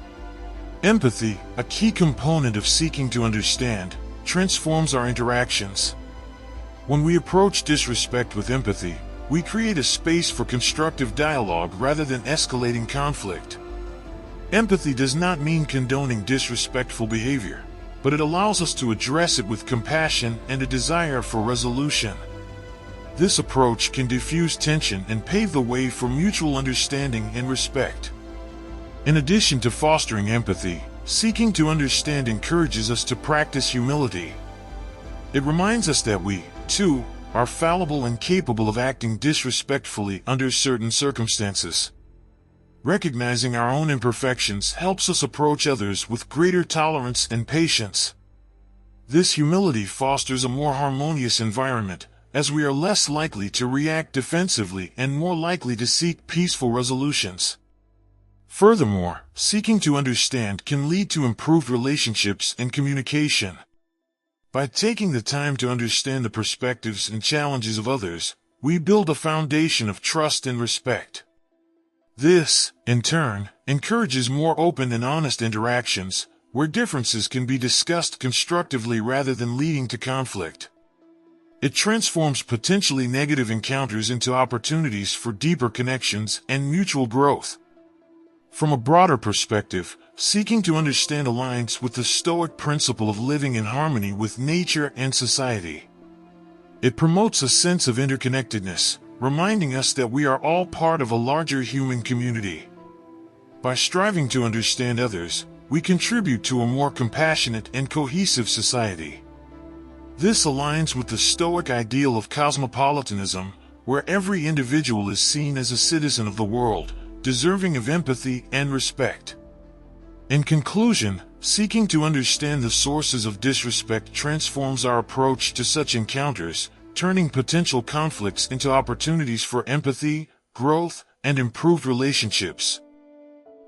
Empathy, a key component of seeking to understand, transforms our interactions. When we approach disrespect with empathy, we create a space for constructive dialogue rather than escalating conflict. Empathy does not mean condoning disrespectful behavior, but it allows us to address it with compassion and a desire for resolution. This approach can diffuse tension and pave the way for mutual understanding and respect. In addition to fostering empathy, seeking to understand encourages us to practice humility. It reminds us that we, too, are fallible and capable of acting disrespectfully under certain circumstances. Recognizing our own imperfections helps us approach others with greater tolerance and patience. This humility fosters a more harmonious environment, as we are less likely to react defensively and more likely to seek peaceful resolutions. Furthermore, seeking to understand can lead to improved relationships and communication. By taking the time to understand the perspectives and challenges of others, we build a foundation of trust and respect. This, in turn, encourages more open and honest interactions, where differences can be discussed constructively rather than leading to conflict. It transforms potentially negative encounters into opportunities for deeper connections and mutual growth. From a broader perspective, seeking to understand aligns with the Stoic principle of living in harmony with nature and society. It promotes a sense of interconnectedness, reminding us that we are all part of a larger human community. By striving to understand others, we contribute to a more compassionate and cohesive society. This aligns with the Stoic ideal of cosmopolitanism, where every individual is seen as a citizen of the world, deserving of empathy and respect. In conclusion, seeking to understand the sources of disrespect transforms our approach to such encounters, turning potential conflicts into opportunities for empathy, growth, and improved relationships.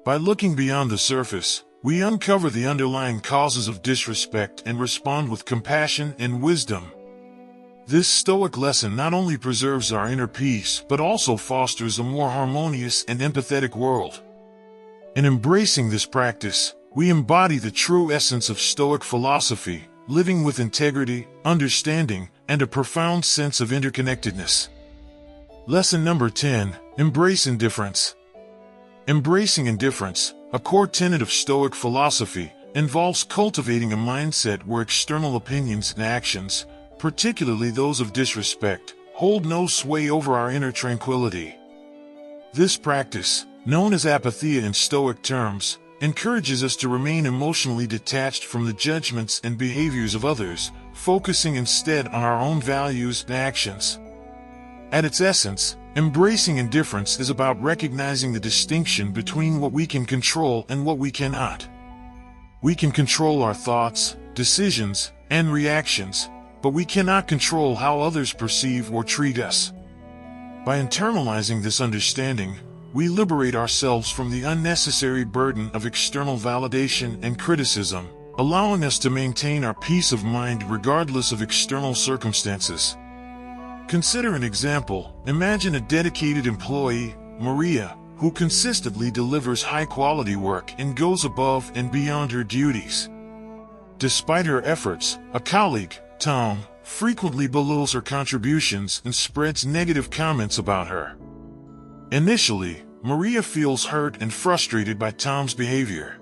By looking beyond the surface, we uncover the underlying causes of disrespect and respond with compassion and wisdom. This Stoic lesson not only preserves our inner peace but also fosters a more harmonious and empathetic world. In embracing this practice, we embody the true essence of Stoic philosophy, living with integrity, understanding, and a profound sense of interconnectedness. Lesson number 10. Embrace indifference. Embracing indifference, a core tenet of Stoic philosophy, involves cultivating a mindset where external opinions and actions, particularly those of disrespect, hold no sway over our inner tranquility. This practice, known as apatheia in Stoic terms, encourages us to remain emotionally detached from the judgments and behaviors of others, focusing instead on our own values and actions. At its essence, embracing indifference is about recognizing the distinction between what we can control and what we cannot. We can control our thoughts, decisions, and reactions, but we cannot control how others perceive or treat us. By internalizing this understanding, we liberate ourselves from the unnecessary burden of external validation and criticism, allowing us to maintain our peace of mind regardless of external circumstances. Consider an example. Imagine a dedicated employee, Maria, who consistently delivers high-quality work and goes above and beyond her duties. Despite her efforts, a colleague, Tom, frequently belittles her contributions and spreads negative comments about her. Initially, Maria feels hurt and frustrated by Tom's behavior.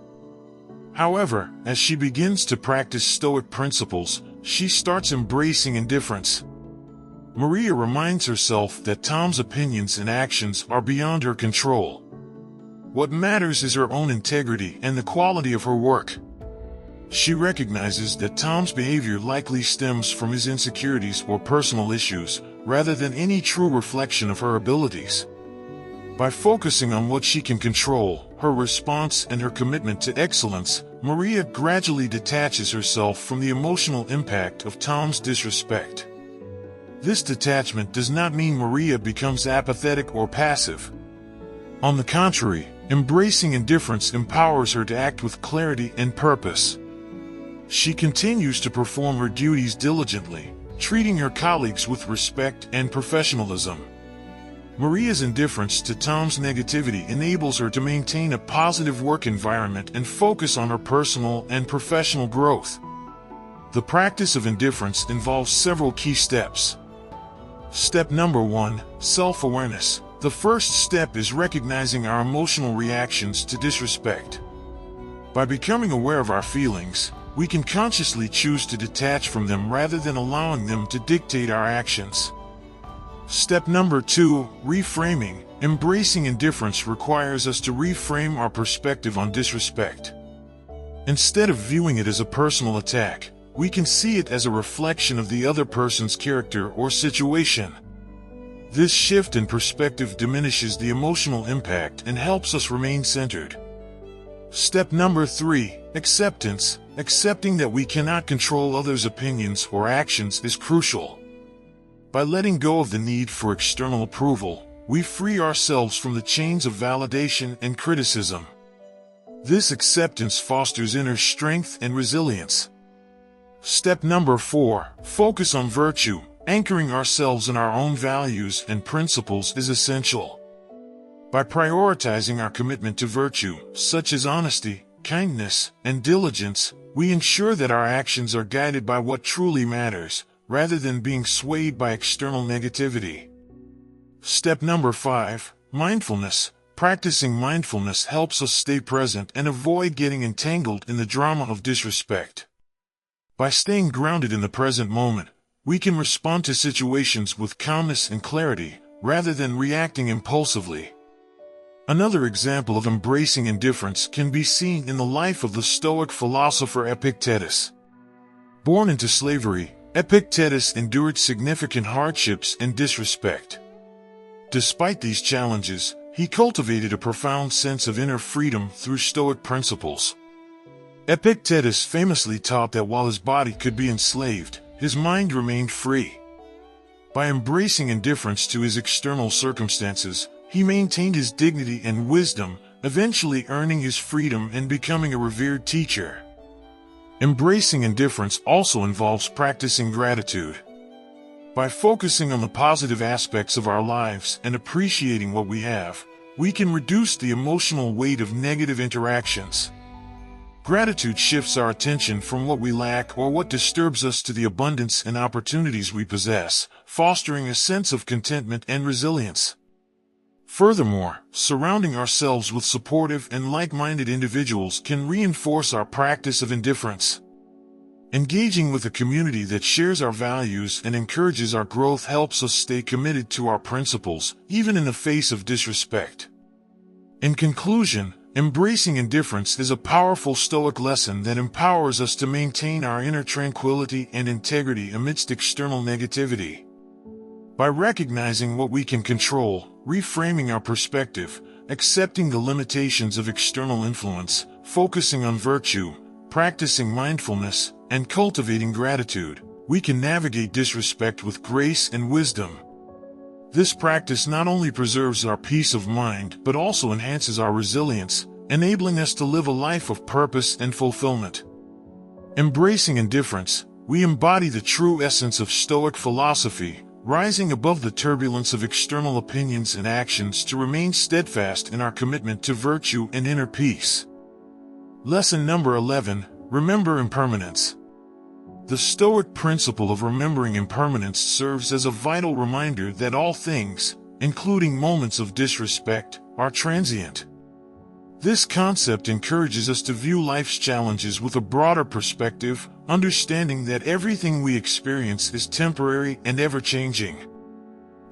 However, as she begins to practice Stoic principles, she starts embracing indifference. Maria reminds herself that Tom's opinions and actions are beyond her control. What matters is her own integrity and the quality of her work. She recognizes that Tom's behavior likely stems from his insecurities or personal issues, rather than any true reflection of her abilities. By focusing on what she can control, her response and her commitment to excellence, Maria gradually detaches herself from the emotional impact of Tom's disrespect. This detachment does not mean Maria becomes apathetic or passive. On the contrary, embracing indifference empowers her to act with clarity and purpose. She continues to perform her duties diligently, treating her colleagues with respect and professionalism. Maria's indifference to Tom's negativity enables her to maintain a positive work environment and focus on her personal and professional growth. The practice of indifference involves several key steps. Step number 1, self-awareness. The first step is recognizing our emotional reactions to disrespect. By becoming aware of our feelings, we can consciously choose to detach from them rather than allowing them to dictate our actions. Step number 2, reframing. Embracing indifference requires us to reframe our perspective on disrespect. Instead of viewing it as a personal attack, we can see it as a reflection of the other person's character or situation. This shift in perspective diminishes the emotional impact and helps us remain centered. Step number 3, acceptance. Accepting that we cannot control others' opinions or actions is crucial. By letting go of the need for external approval, we free ourselves from the chains of validation and criticism. This acceptance fosters inner strength and resilience. Step number 4, focus on virtue. Anchoring ourselves in our own values and principles is essential. By prioritizing our commitment to virtue, such as honesty, kindness, and diligence, we ensure that our actions are guided by what truly matters, rather than being swayed by external negativity. Step number 5, mindfulness. Practicing mindfulness helps us stay present and avoid getting entangled in the drama of disrespect. By staying grounded in the present moment, we can respond to situations with calmness and clarity, rather than reacting impulsively. Another example of embracing indifference can be seen in the life of the Stoic philosopher Epictetus. Born into slavery, Epictetus endured significant hardships and disrespect. Despite these challenges, he cultivated a profound sense of inner freedom through Stoic principles. Epictetus famously taught that while his body could be enslaved, his mind remained free. By embracing indifference to his external circumstances, he maintained his dignity and wisdom, eventually earning his freedom and becoming a revered teacher. Embracing indifference also involves practicing gratitude. By focusing on the positive aspects of our lives and appreciating what we have, we can reduce the emotional weight of negative interactions. Gratitude shifts our attention from what we lack or what disturbs us to the abundance and opportunities we possess, fostering a sense of contentment and resilience. Furthermore, surrounding ourselves with supportive and like-minded individuals can reinforce our practice of indifference. Engaging with a community that shares our values and encourages our growth helps us stay committed to our principles, even in the face of disrespect. In conclusion, embracing indifference is a powerful Stoic lesson that empowers us to maintain our inner tranquility and integrity amidst external negativity. By recognizing what we can control, reframing our perspective, accepting the limitations of external influence, focusing on virtue, practicing mindfulness, and cultivating gratitude, we can navigate disrespect with grace and wisdom. This practice not only preserves our peace of mind but also enhances our resilience, enabling us to live a life of purpose and fulfillment. Embracing indifference, we embody the true essence of Stoic philosophy, rising above the turbulence of external opinions and actions to remain steadfast in our commitment to virtue and inner peace. Lesson number 11, remember impermanence. The Stoic principle of remembering impermanence serves as a vital reminder that all things, including moments of disrespect, are transient. This concept encourages us to view life's challenges with a broader perspective, understanding that everything we experience is temporary and ever-changing.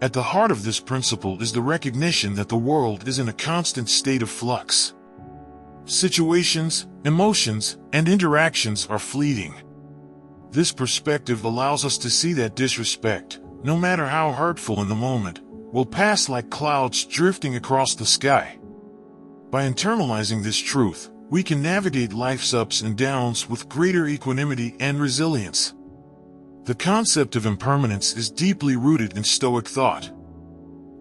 At the heart of this principle is the recognition that the world is in a constant state of flux. Situations, emotions, and interactions are fleeting. This perspective allows us to see that disrespect, no matter how hurtful in the moment, will pass like clouds drifting across the sky. By internalizing this truth, we can navigate life's ups and downs with greater equanimity and resilience. The concept of impermanence is deeply rooted in Stoic thought.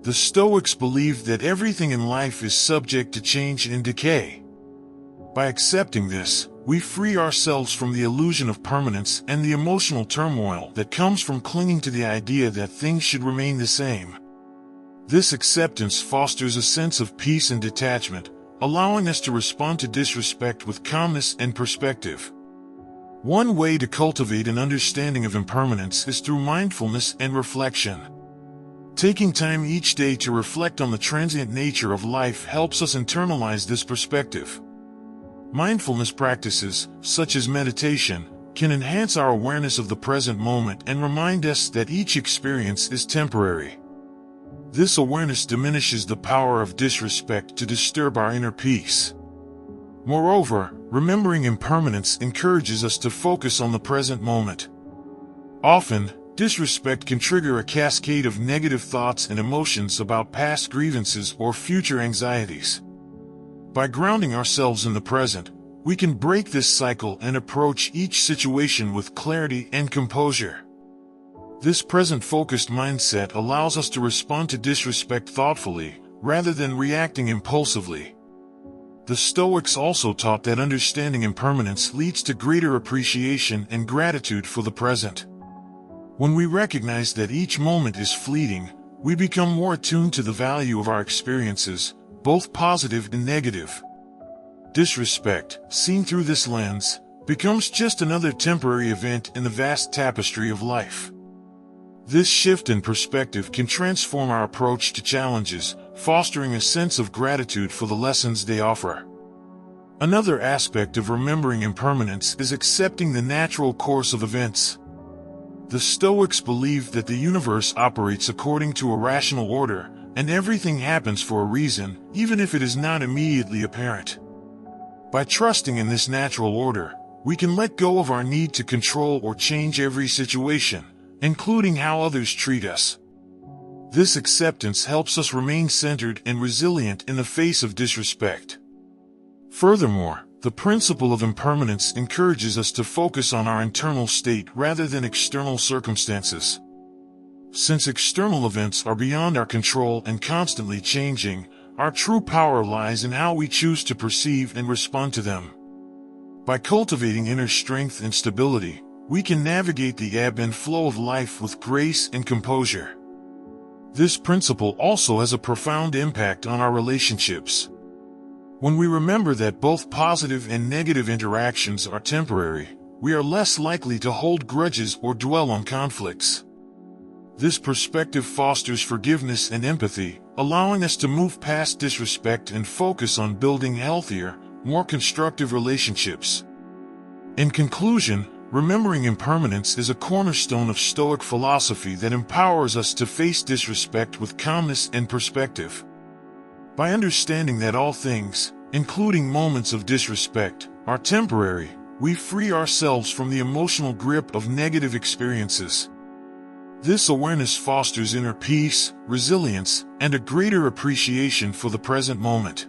The Stoics believed that everything in life is subject to change and decay. By accepting this, we free ourselves from the illusion of permanence and the emotional turmoil that comes from clinging to the idea that things should remain the same. This acceptance fosters a sense of peace and detachment, allowing us to respond to disrespect with calmness and perspective. One way to cultivate an understanding of impermanence is through mindfulness and reflection. Taking time each day to reflect on the transient nature of life helps us internalize this perspective. Mindfulness practices, such as meditation, can enhance our awareness of the present moment and remind us that each experience is temporary. This awareness diminishes the power of disrespect to disturb our inner peace. Moreover, remembering impermanence encourages us to focus on the present moment. Often, disrespect can trigger a cascade of negative thoughts and emotions about past grievances or future anxieties. By grounding ourselves in the present, we can break this cycle and approach each situation with clarity and composure. This present-focused mindset allows us to respond to disrespect thoughtfully, rather than reacting impulsively. The Stoics also taught that understanding impermanence leads to greater appreciation and gratitude for the present. When we recognize that each moment is fleeting, we become more attuned to the value of our experiences, both positive and negative. Disrespect, seen through this lens, becomes just another temporary event in the vast tapestry of life. This shift in perspective can transform our approach to challenges, fostering a sense of gratitude for the lessons they offer. Another aspect of remembering impermanence is accepting the natural course of events. The Stoics believed that the universe operates according to a rational order, and everything happens for a reason, even if it is not immediately apparent. By trusting in this natural order, we can let go of our need to control or change every situation, including how others treat us. This acceptance helps us remain centered and resilient in the face of disrespect. Furthermore, the principle of impermanence encourages us to focus on our internal state rather than external circumstances. Since external events are beyond our control and constantly changing, our true power lies in how we choose to perceive and respond to them. By cultivating inner strength and stability, we can navigate the ebb and flow of life with grace and composure. This principle also has a profound impact on our relationships. When we remember that both positive and negative interactions are temporary, we are less likely to hold grudges or dwell on conflicts. This perspective fosters forgiveness and empathy, allowing us to move past disrespect and focus on building healthier, more constructive relationships. In conclusion, remembering impermanence is a cornerstone of Stoic philosophy that empowers us to face disrespect with calmness and perspective. By understanding that all things, including moments of disrespect, are temporary, we free ourselves from the emotional grip of negative experiences. This awareness fosters inner peace, resilience, and a greater appreciation for the present moment.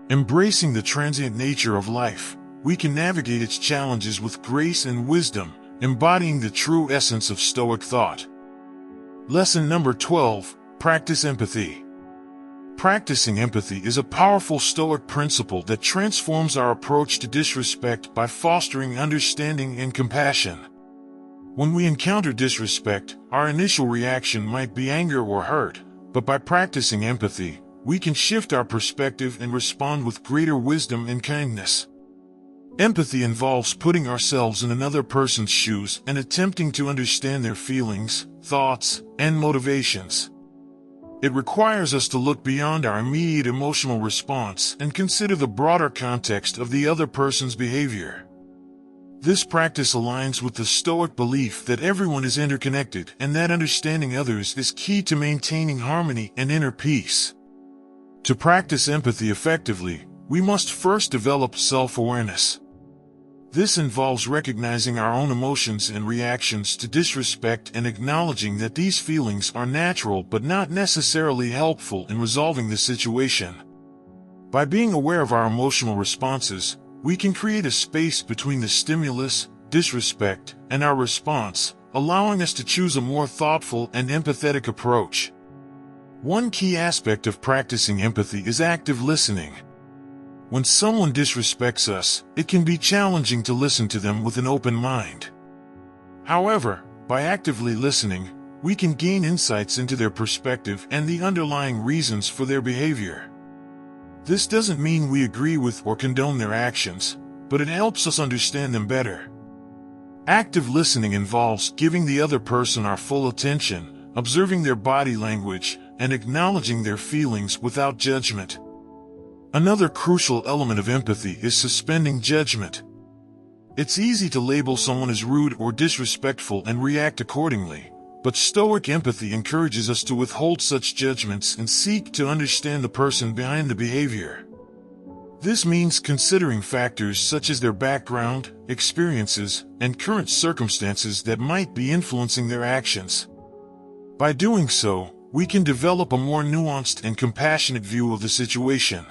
Embracing the transient nature of life, we can navigate its challenges with grace and wisdom, embodying the true essence of Stoic thought. Lesson number 12, practice empathy. Practicing empathy is a powerful Stoic principle that transforms our approach to disrespect by fostering understanding and compassion. When we encounter disrespect, our initial reaction might be anger or hurt, but by practicing empathy, we can shift our perspective and respond with greater wisdom and kindness. Empathy involves putting ourselves in another person's shoes and attempting to understand their feelings, thoughts, and motivations. It requires us to look beyond our immediate emotional response and consider the broader context of the other person's behavior. This practice aligns with the Stoic belief that everyone is interconnected and that understanding others is key to maintaining harmony and inner peace. To practice empathy effectively, we must first develop self-awareness. This involves recognizing our own emotions and reactions to disrespect and acknowledging that these feelings are natural but not necessarily helpful in resolving the situation. By being aware of our emotional responses, we can create a space between the stimulus, disrespect, and our response, allowing us to choose a more thoughtful and empathetic approach. One key aspect of practicing empathy is active listening. When someone disrespects us, it can be challenging to listen to them with an open mind. However, by actively listening, we can gain insights into their perspective and the underlying reasons for their behavior. This doesn't mean we agree with or condone their actions, but it helps us understand them better. Active listening involves giving the other person our full attention, observing their body language, and acknowledging their feelings without judgment. Another crucial element of empathy is suspending judgment. It's easy to label someone as rude or disrespectful and react accordingly, but Stoic empathy encourages us to withhold such judgments and seek to understand the person behind the behavior. This means considering factors such as their background, experiences, and current circumstances that might be influencing their actions. By doing so, we can develop a more nuanced and compassionate view of the situation.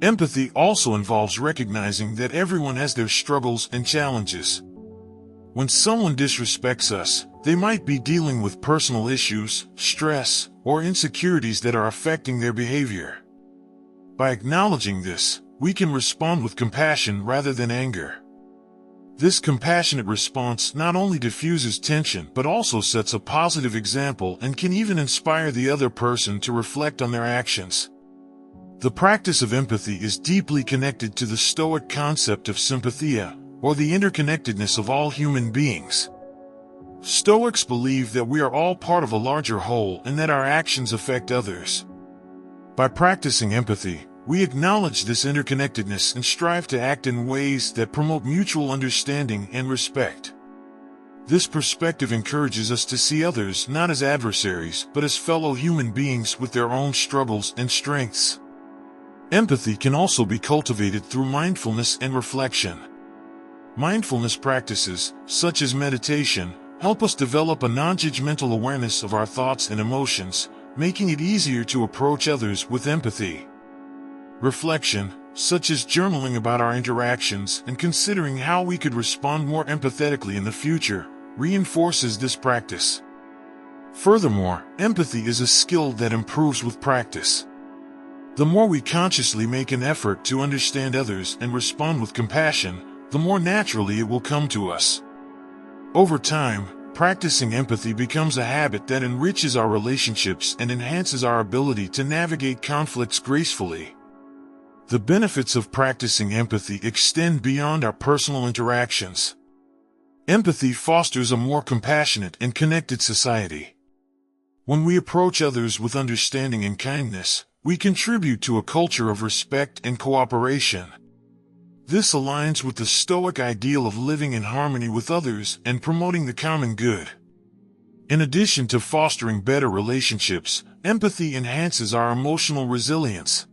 Empathy also involves recognizing that everyone has their struggles and challenges. When someone disrespects us, they might be dealing with personal issues, stress, or insecurities that are affecting their behavior. By acknowledging this, we can respond with compassion rather than anger. This compassionate response not only diffuses tension but also sets a positive example and can even inspire the other person to reflect on their actions. The practice of empathy is deeply connected to the Stoic concept of sympathia, or the interconnectedness of all human beings. Stoics believe that we are all part of a larger whole and that our actions affect others. By practicing empathy, we acknowledge this interconnectedness and strive to act in ways that promote mutual understanding and respect. This perspective encourages us to see others not as adversaries but as fellow human beings with their own struggles and strengths. Empathy can also be cultivated through mindfulness and reflection. Mindfulness practices, such as meditation, help us develop a non-judgmental awareness of our thoughts and emotions, making it easier to approach others with empathy. Reflection, such as journaling about our interactions and considering how we could respond more empathetically in the future, reinforces this practice. Furthermore, empathy is a skill that improves with practice. The more we consciously make an effort to understand others and respond with compassion, the more naturally it will come to us. Over time, practicing empathy becomes a habit that enriches our relationships and enhances our ability to navigate conflicts gracefully. The benefits of practicing empathy extend beyond our personal interactions. Empathy fosters a more compassionate and connected society. When we approach others with understanding and kindness, we contribute to a culture of respect and cooperation. This aligns with the Stoic ideal of living in harmony with others and promoting the common good. In addition to fostering better relationships, empathy enhances our emotional resilience.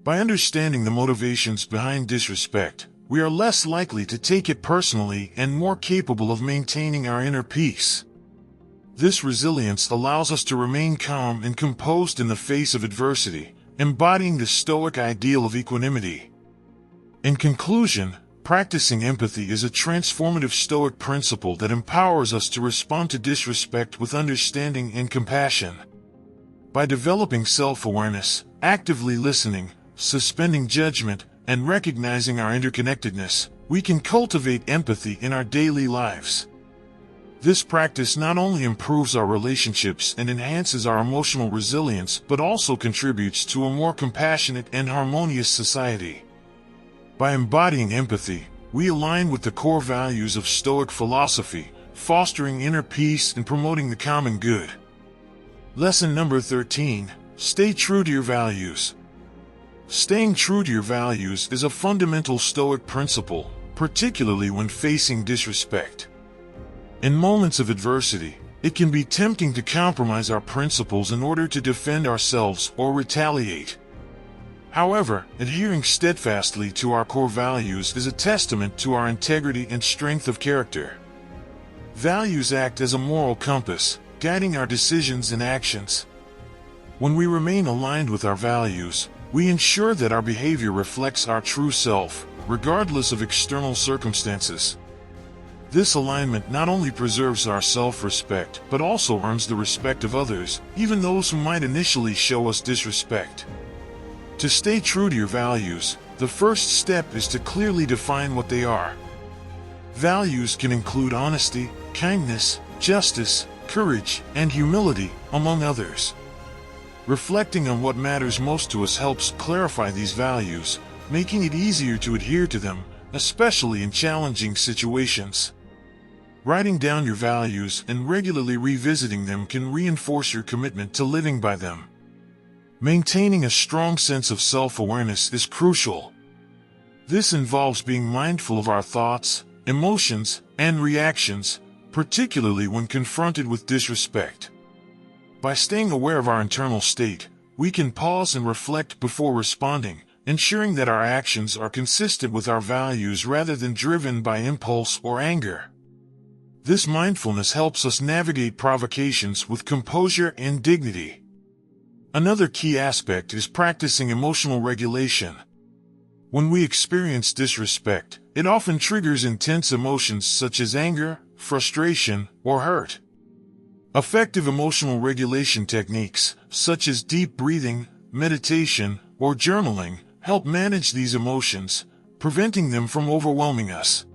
By understanding the motivations behind disrespect, we are less likely to take it personally and more capable of maintaining our inner peace. This resilience allows us to remain calm and composed in the face of adversity, embodying the Stoic ideal of equanimity. In conclusion, practicing empathy is a transformative Stoic principle that empowers us to respond to disrespect with understanding and compassion. By developing self-awareness, actively listening, suspending judgment, and recognizing our interconnectedness, we can cultivate empathy in our daily lives. This practice not only improves our relationships and enhances our emotional resilience but also contributes to a more compassionate and harmonious society. By embodying empathy, we align with the core values of Stoic philosophy, fostering inner peace and promoting the common good. Lesson number 13. Stay true to your values. Staying true to your values is a fundamental Stoic principle, particularly when facing disrespect. In moments of adversity, it can be tempting to compromise our principles in order to defend ourselves or retaliate. However, adhering steadfastly to our core values is a testament to our integrity and strength of character. Values act as a moral compass, guiding our decisions and actions. When we remain aligned with our values, we ensure that our behavior reflects our true self, regardless of external circumstances. This alignment not only preserves our self-respect, but also earns the respect of others, even those who might initially show us disrespect. To stay true to your values, the first step is to clearly define what they are. Values can include honesty, kindness, justice, courage, and humility, among others. Reflecting on what matters most to us helps clarify these values, making it easier to adhere to them, especially in challenging situations. Writing down your values and regularly revisiting them can reinforce your commitment to living by them. Maintaining a strong sense of self-awareness is crucial. This involves being mindful of our thoughts, emotions, and reactions, particularly when confronted with disrespect. By staying aware of our internal state, we can pause and reflect before responding, ensuring that our actions are consistent with our values rather than driven by impulse or anger. This mindfulness helps us navigate provocations with composure and dignity. Another key aspect is practicing emotional regulation. When we experience disrespect, it often triggers intense emotions such as anger, frustration, or hurt. Effective emotional regulation techniques, such as deep breathing, meditation, or journaling, help manage these emotions, preventing them from overwhelming us.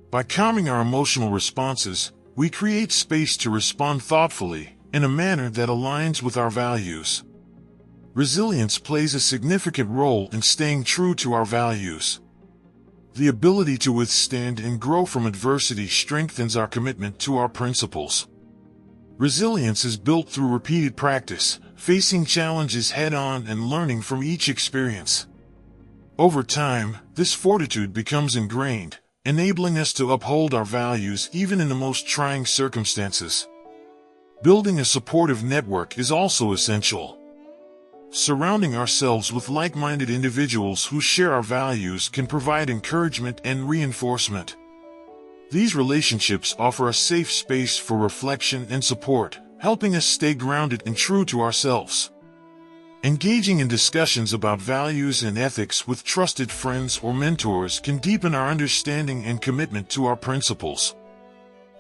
By calming our emotional responses, we create space to respond thoughtfully, in a manner that aligns with our values. Resilience plays a significant role in staying true to our values. The ability to withstand and grow from adversity strengthens our commitment to our principles. Resilience is built through repeated practice, facing challenges head-on and learning from each experience. Over time, this fortitude becomes ingrained, enabling us to uphold our values even in the most trying circumstances. Building a supportive network is also essential. Surrounding ourselves with like-minded individuals who share our values can provide encouragement and reinforcement. These relationships offer a safe space for reflection and support, helping us stay grounded and true to ourselves. Engaging in discussions about values and ethics with trusted friends or mentors can deepen our understanding and commitment to our principles.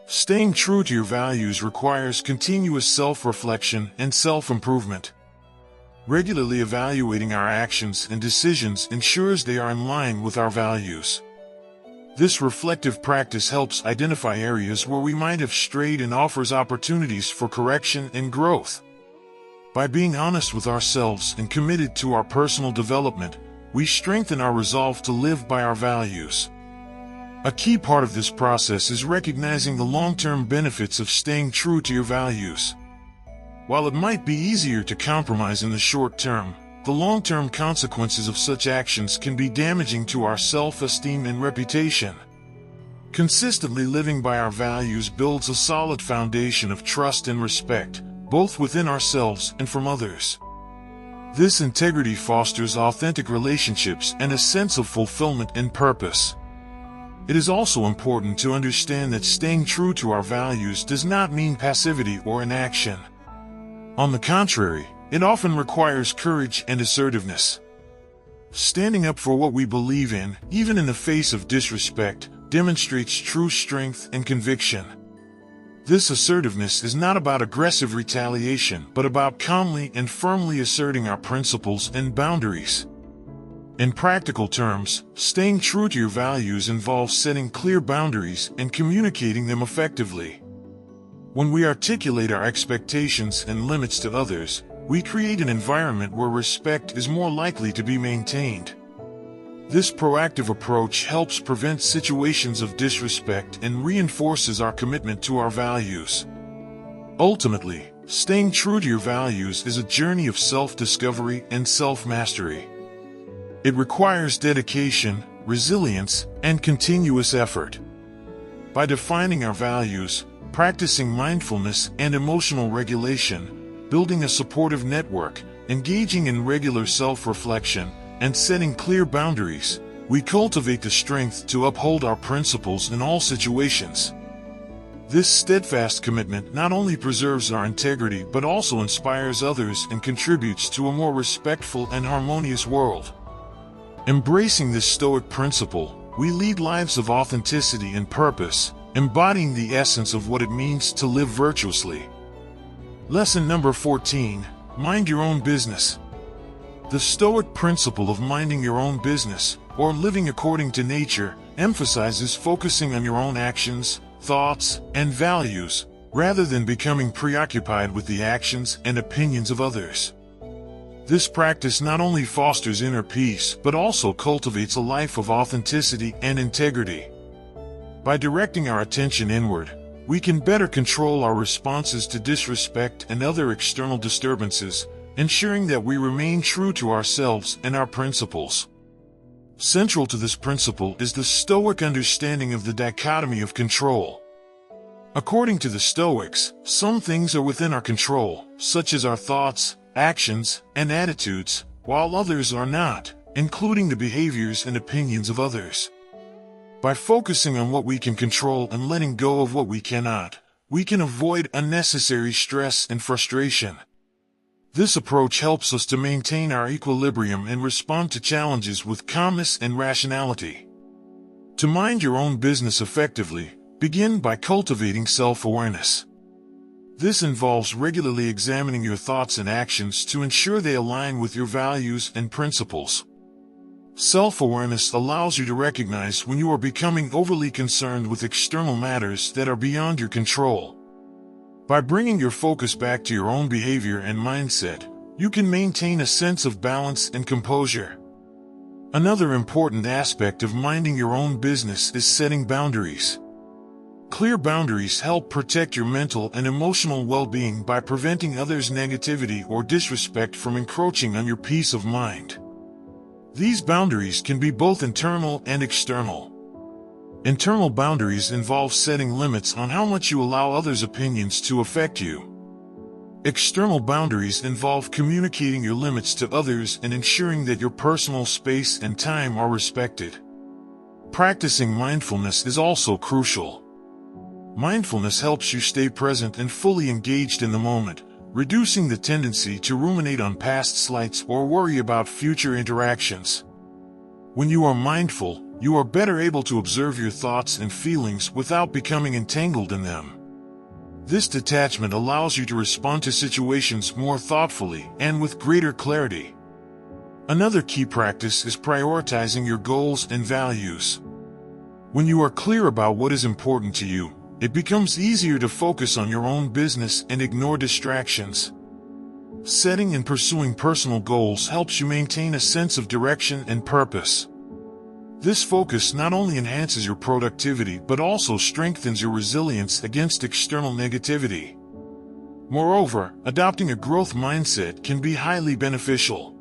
Staying true to your values requires continuous self-reflection and self-improvement. Regularly evaluating our actions and decisions ensures they are in line with our values. This reflective practice helps identify areas where we might have strayed and offers opportunities for correction and growth. By being honest with ourselves and committed to our personal development, we strengthen our resolve to live by our values. A key part of this process is recognizing the long-term benefits of staying true to your values. While it might be easier to compromise in the short term, the long-term consequences of such actions can be damaging to our self-esteem and reputation. Consistently living by our values builds a solid foundation of trust and respect, both within ourselves and from others. This integrity fosters authentic relationships and a sense of fulfillment and purpose. It is also important to understand that staying true to our values does not mean passivity or inaction. On the contrary, it often requires courage and assertiveness. Standing up for what we believe in, even in the face of disrespect, demonstrates true strength and conviction. This assertiveness is not about aggressive retaliation, but about calmly and firmly asserting our principles and boundaries. In practical terms, staying true to your values involves setting clear boundaries and communicating them effectively. When we articulate our expectations and limits to others, we create an environment where respect is more likely to be maintained. This proactive approach helps prevent situations of disrespect and reinforces our commitment to our values. Ultimately, staying true to your values is a journey of self-discovery and self-mastery. It requires dedication, resilience, and continuous effort. By defining our values, practicing mindfulness and emotional regulation, building a supportive network, engaging in regular self-reflection, and setting clear boundaries, we cultivate the strength to uphold our principles in all situations. This steadfast commitment not only preserves our integrity but also inspires others and contributes to a more respectful and harmonious world. Embracing this Stoic principle, we lead lives of authenticity and purpose, embodying the essence of what it means to live virtuously. Lesson number 14, mind your own business. The Stoic principle of minding your own business, or living according to nature, emphasizes focusing on your own actions, thoughts, and values, rather than becoming preoccupied with the actions and opinions of others. This practice not only fosters inner peace but also cultivates a life of authenticity and integrity. By directing our attention inward, we can better control our responses to disrespect and other external disturbances, ensuring that we remain true to ourselves and our principles. Central to this principle is the Stoic understanding of the dichotomy of control. According to the Stoics, some things are within our control, such as our thoughts, actions, and attitudes, while others are not, including the behaviors and opinions of others. By focusing on what we can control and letting go of what we cannot, we can avoid unnecessary stress and frustration. This approach helps us to maintain our equilibrium and respond to challenges with calmness and rationality. To mind your own business effectively, begin by cultivating self-awareness. This involves regularly examining your thoughts and actions to ensure they align with your values and principles. Self-awareness allows you to recognize when you are becoming overly concerned with external matters that are beyond your control. By bringing your focus back to your own behavior and mindset, you can maintain a sense of balance and composure. Another important aspect of minding your own business is setting boundaries. Clear boundaries help protect your mental and emotional well-being by preventing others' negativity or disrespect from encroaching on your peace of mind. These boundaries can be both internal and external. Internal boundaries involve setting limits on how much you allow others' opinions to affect you. External boundaries involve communicating your limits to others and ensuring that your personal space and time are respected. Practicing mindfulness is also crucial. Mindfulness helps you stay present and fully engaged in the moment, reducing the tendency to ruminate on past slights or worry about future interactions. When you are mindful, you are better able to observe your thoughts and feelings without becoming entangled in them. This detachment allows you to respond to situations more thoughtfully and with greater clarity. Another key practice is prioritizing your goals and values. When you are clear about what is important to you, it becomes easier to focus on your own business and ignore distractions. Setting and pursuing personal goals helps you maintain a sense of direction and purpose. This focus not only enhances your productivity but also strengthens your resilience against external negativity. Moreover, adopting a growth mindset can be highly beneficial.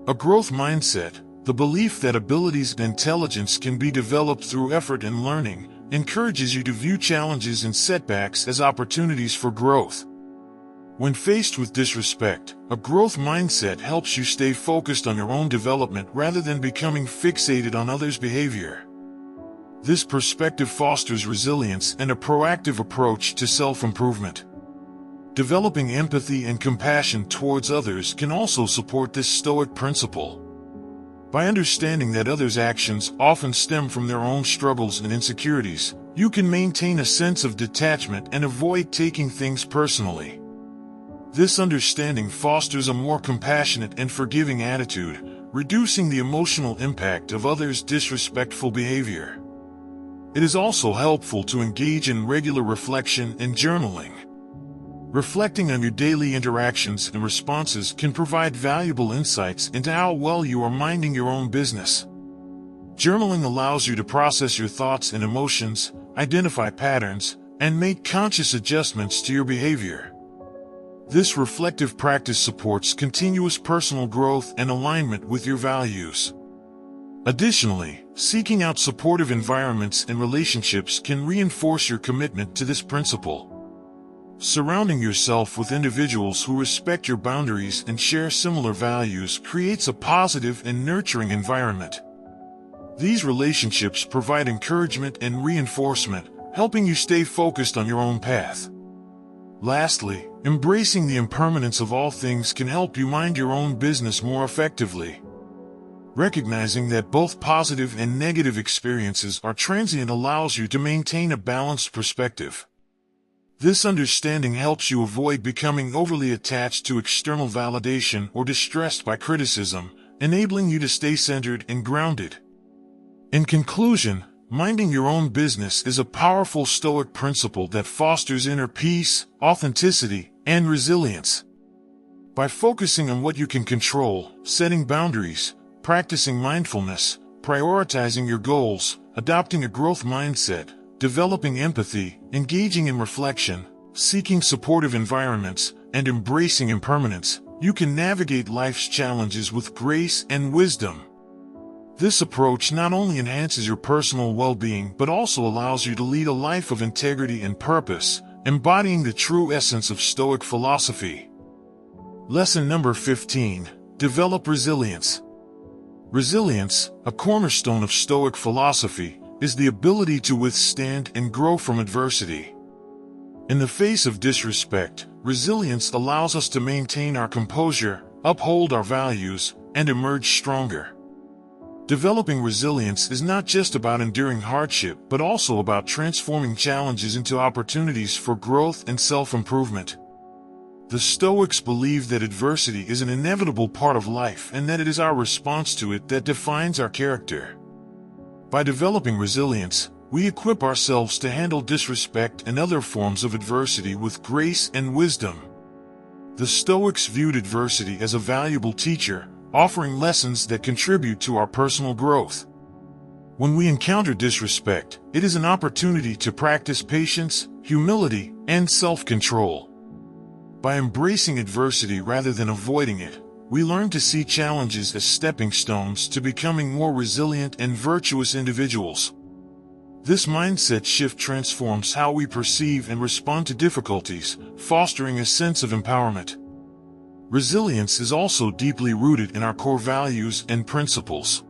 A growth mindset, the belief that abilities and intelligence can be developed through effort and learning, encourages you to view challenges and setbacks as opportunities for growth. When faced with disrespect, a growth mindset helps you stay focused on your own development rather than becoming fixated on others' behavior. This perspective fosters resilience and a proactive approach to self-improvement. Developing empathy and compassion towards others can also support this Stoic principle. By understanding that others' actions often stem from their own struggles and insecurities, you can maintain a sense of detachment and avoid taking things personally. This understanding fosters a more compassionate and forgiving attitude, reducing the emotional impact of others' disrespectful behavior. It is also helpful to engage in regular reflection and journaling. Reflecting on your daily interactions and responses can provide valuable insights into how well you are minding your own business. Journaling allows you to process your thoughts and emotions, identify patterns, and make conscious adjustments to your behavior. This reflective practice supports continuous personal growth and alignment with your values. Additionally, seeking out supportive environments and relationships can reinforce your commitment to this principle. Surrounding yourself with individuals who respect your boundaries and share similar values creates a positive and nurturing environment. These relationships provide encouragement and reinforcement, helping you stay focused on your own path. Lastly, embracing the impermanence of all things can help you mind your own business more effectively. Recognizing that both positive and negative experiences are transient allows you to maintain a balanced perspective. This understanding helps you avoid becoming overly attached to external validation or distressed by criticism, enabling you to stay centered and grounded. In conclusion, minding your own business is a powerful Stoic principle that fosters inner peace, authenticity, and resilience. By focusing on what you can control, setting boundaries, practicing mindfulness, prioritizing your goals, adopting a growth mindset, developing empathy, engaging in reflection, seeking supportive environments, and embracing impermanence, You can navigate life's challenges with grace and wisdom. This approach not only enhances your personal well-being but also allows you to lead a life of integrity and purpose, embodying the true essence of Stoic philosophy. Lesson number 15. Develop resilience. Resilience, a cornerstone of Stoic philosophy, is the ability to withstand and grow from adversity. In the face of disrespect, resilience allows us to maintain our composure, uphold our values, and emerge stronger. Developing resilience is not just about enduring hardship but also about transforming challenges into opportunities for growth and self-improvement. The Stoics believe that adversity is an inevitable part of life and that it is our response to it that defines our character. By developing resilience, we equip ourselves to handle disrespect and other forms of adversity with grace and wisdom. The Stoics viewed adversity as a valuable teacher, offering lessons that contribute to our personal growth. When we encounter disrespect, it is an opportunity to practice patience, humility, and self-control. By embracing adversity rather than avoiding it, we learn to see challenges as stepping stones to becoming more resilient and virtuous individuals. This mindset shift transforms how we perceive and respond to difficulties, fostering a sense of empowerment. Resilience is also deeply rooted in our core values and principles.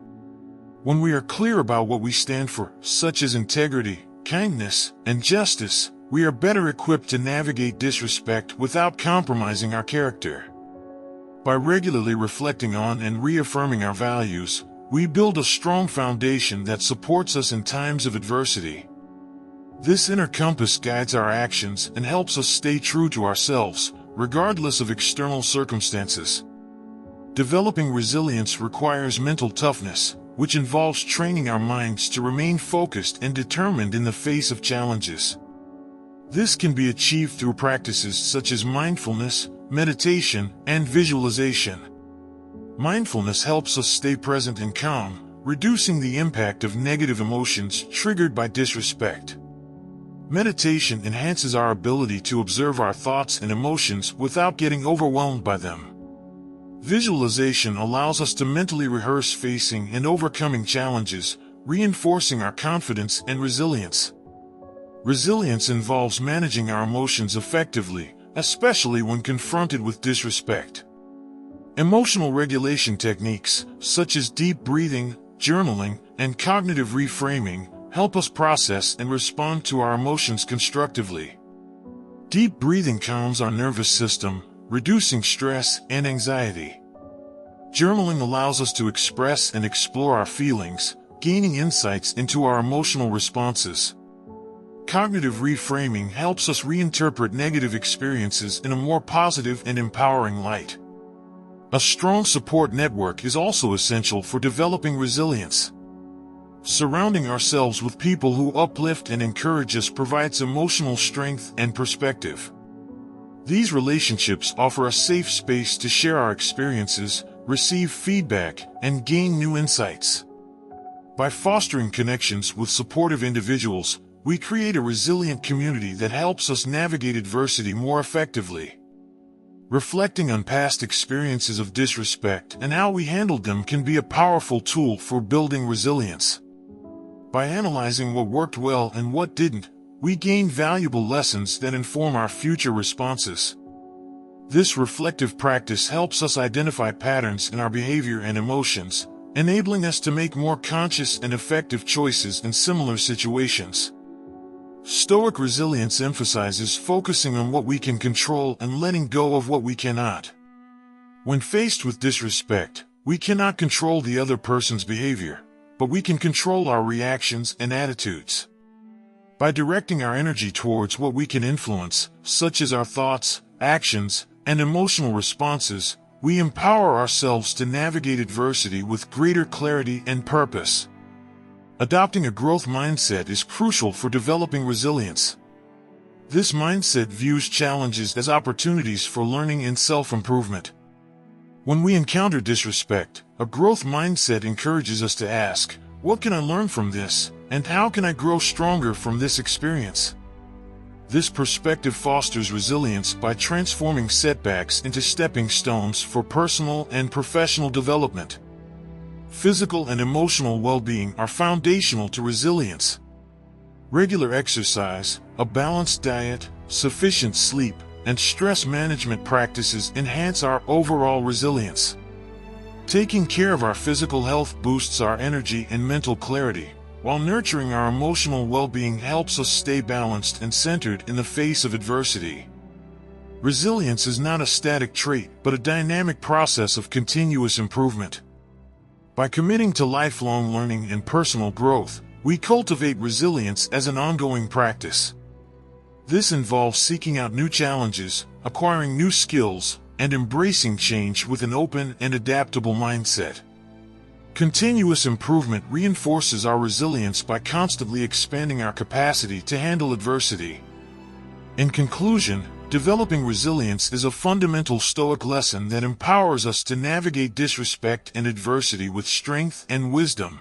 When we are clear about what we stand for, such as integrity, kindness, and justice, we are better equipped to navigate disrespect without compromising our character. By regularly reflecting on and reaffirming our values, we build a strong foundation that supports us in times of adversity. This inner compass guides our actions and helps us stay true to ourselves, regardless of external circumstances. Developing resilience requires mental toughness, which involves training our minds to remain focused and determined in the face of challenges. This can be achieved through practices such as mindfulness, meditation, and visualization. Mindfulness helps us stay present and calm, reducing the impact of negative emotions triggered by disrespect. Meditation enhances our ability to observe our thoughts and emotions without getting overwhelmed by them. Visualization allows us to mentally rehearse facing and overcoming challenges, reinforcing our confidence and resilience. Resilience involves managing our emotions effectively, especially when confronted with disrespect. Emotional regulation techniques, such as deep breathing, journaling, and cognitive reframing, help us process and respond to our emotions constructively. Deep breathing calms our nervous system, reducing stress and anxiety. Journaling allows us to express and explore our feelings, gaining insights into our emotional responses. Cognitive reframing helps us reinterpret negative experiences in a more positive and empowering light. A strong support network is also essential for developing resilience. Surrounding ourselves with people who uplift and encourage us provides emotional strength and perspective. These relationships offer a safe space to share our experiences, receive feedback, and gain new insights. By fostering connections with supportive individuals, we create a resilient community that helps us navigate adversity more effectively. Reflecting on past experiences of disrespect and how we handled them can be a powerful tool for building resilience. By analyzing what worked well and what didn't, we gain valuable lessons that inform our future responses. This reflective practice helps us identify patterns in our behavior and emotions, enabling us to make more conscious and effective choices in similar situations. Stoic resilience emphasizes focusing on what we can control and letting go of what we cannot. When faced with disrespect, we cannot control the other person's behavior, but we can control our reactions and attitudes. By directing our energy towards what we can influence, such as our thoughts, actions, and emotional responses, we empower ourselves to navigate adversity with greater clarity and purpose. Adopting a growth mindset is crucial for developing resilience. This mindset views challenges as opportunities for learning and self-improvement. When we encounter disrespect, a growth mindset encourages us to ask, "What can I learn from this, and how can I grow stronger from this experience?" This perspective fosters resilience by transforming setbacks into stepping stones for personal and professional development. Physical and emotional well-being are foundational to resilience. Regular exercise, a balanced diet, sufficient sleep, and stress management practices enhance our overall resilience. Taking care of our physical health boosts our energy and mental clarity, while nurturing our emotional well-being helps us stay balanced and centered in the face of adversity. Resilience is not a static trait, but a dynamic process of continuous improvement. By committing to lifelong learning and personal growth, we cultivate resilience as an ongoing practice. This involves seeking out new challenges, acquiring new skills, and embracing change with an open and adaptable mindset. Continuous improvement reinforces our resilience by constantly expanding our capacity to handle adversity. In conclusion, developing resilience is a fundamental Stoic lesson that empowers us to navigate disrespect and adversity with strength and wisdom.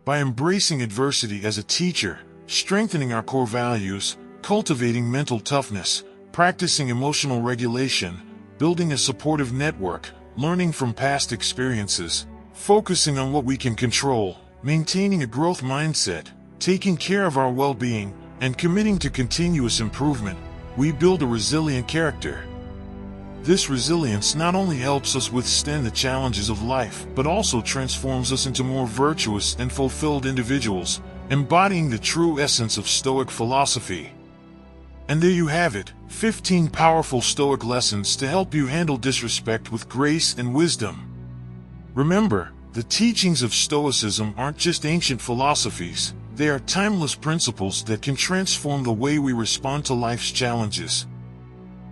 By embracing adversity as a teacher, strengthening our core values, cultivating mental toughness, practicing emotional regulation, building a supportive network, learning from past experiences, focusing on what we can control, maintaining a growth mindset, taking care of our well-being, and committing to continuous improvement, we build a resilient character. This resilience not only helps us withstand the challenges of life, but also transforms us into more virtuous and fulfilled individuals, embodying the true essence of Stoic philosophy. And there you have it, 15 powerful Stoic lessons to help you handle disrespect with grace and wisdom. Remember, the teachings of Stoicism aren't just ancient philosophies, they are timeless principles that can transform the way we respond to life's challenges.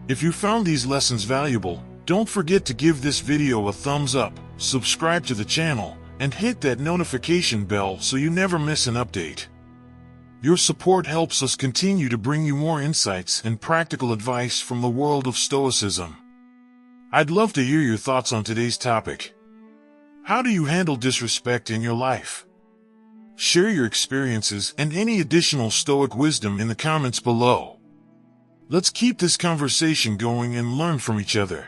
If you found these lessons valuable, don't forget to give this video a thumbs up, subscribe to the channel, and hit that notification bell so you never miss an update. Your support helps us continue to bring you more insights and practical advice from the world of Stoicism. I'd love to hear your thoughts on today's topic. How do you handle disrespect in your life? Share your experiences and any additional Stoic wisdom in the comments below. Let's keep this conversation going and learn from each other.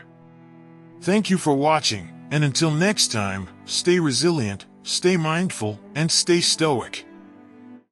Thank you for watching, and until next time, stay resilient, stay mindful, and stay Stoic.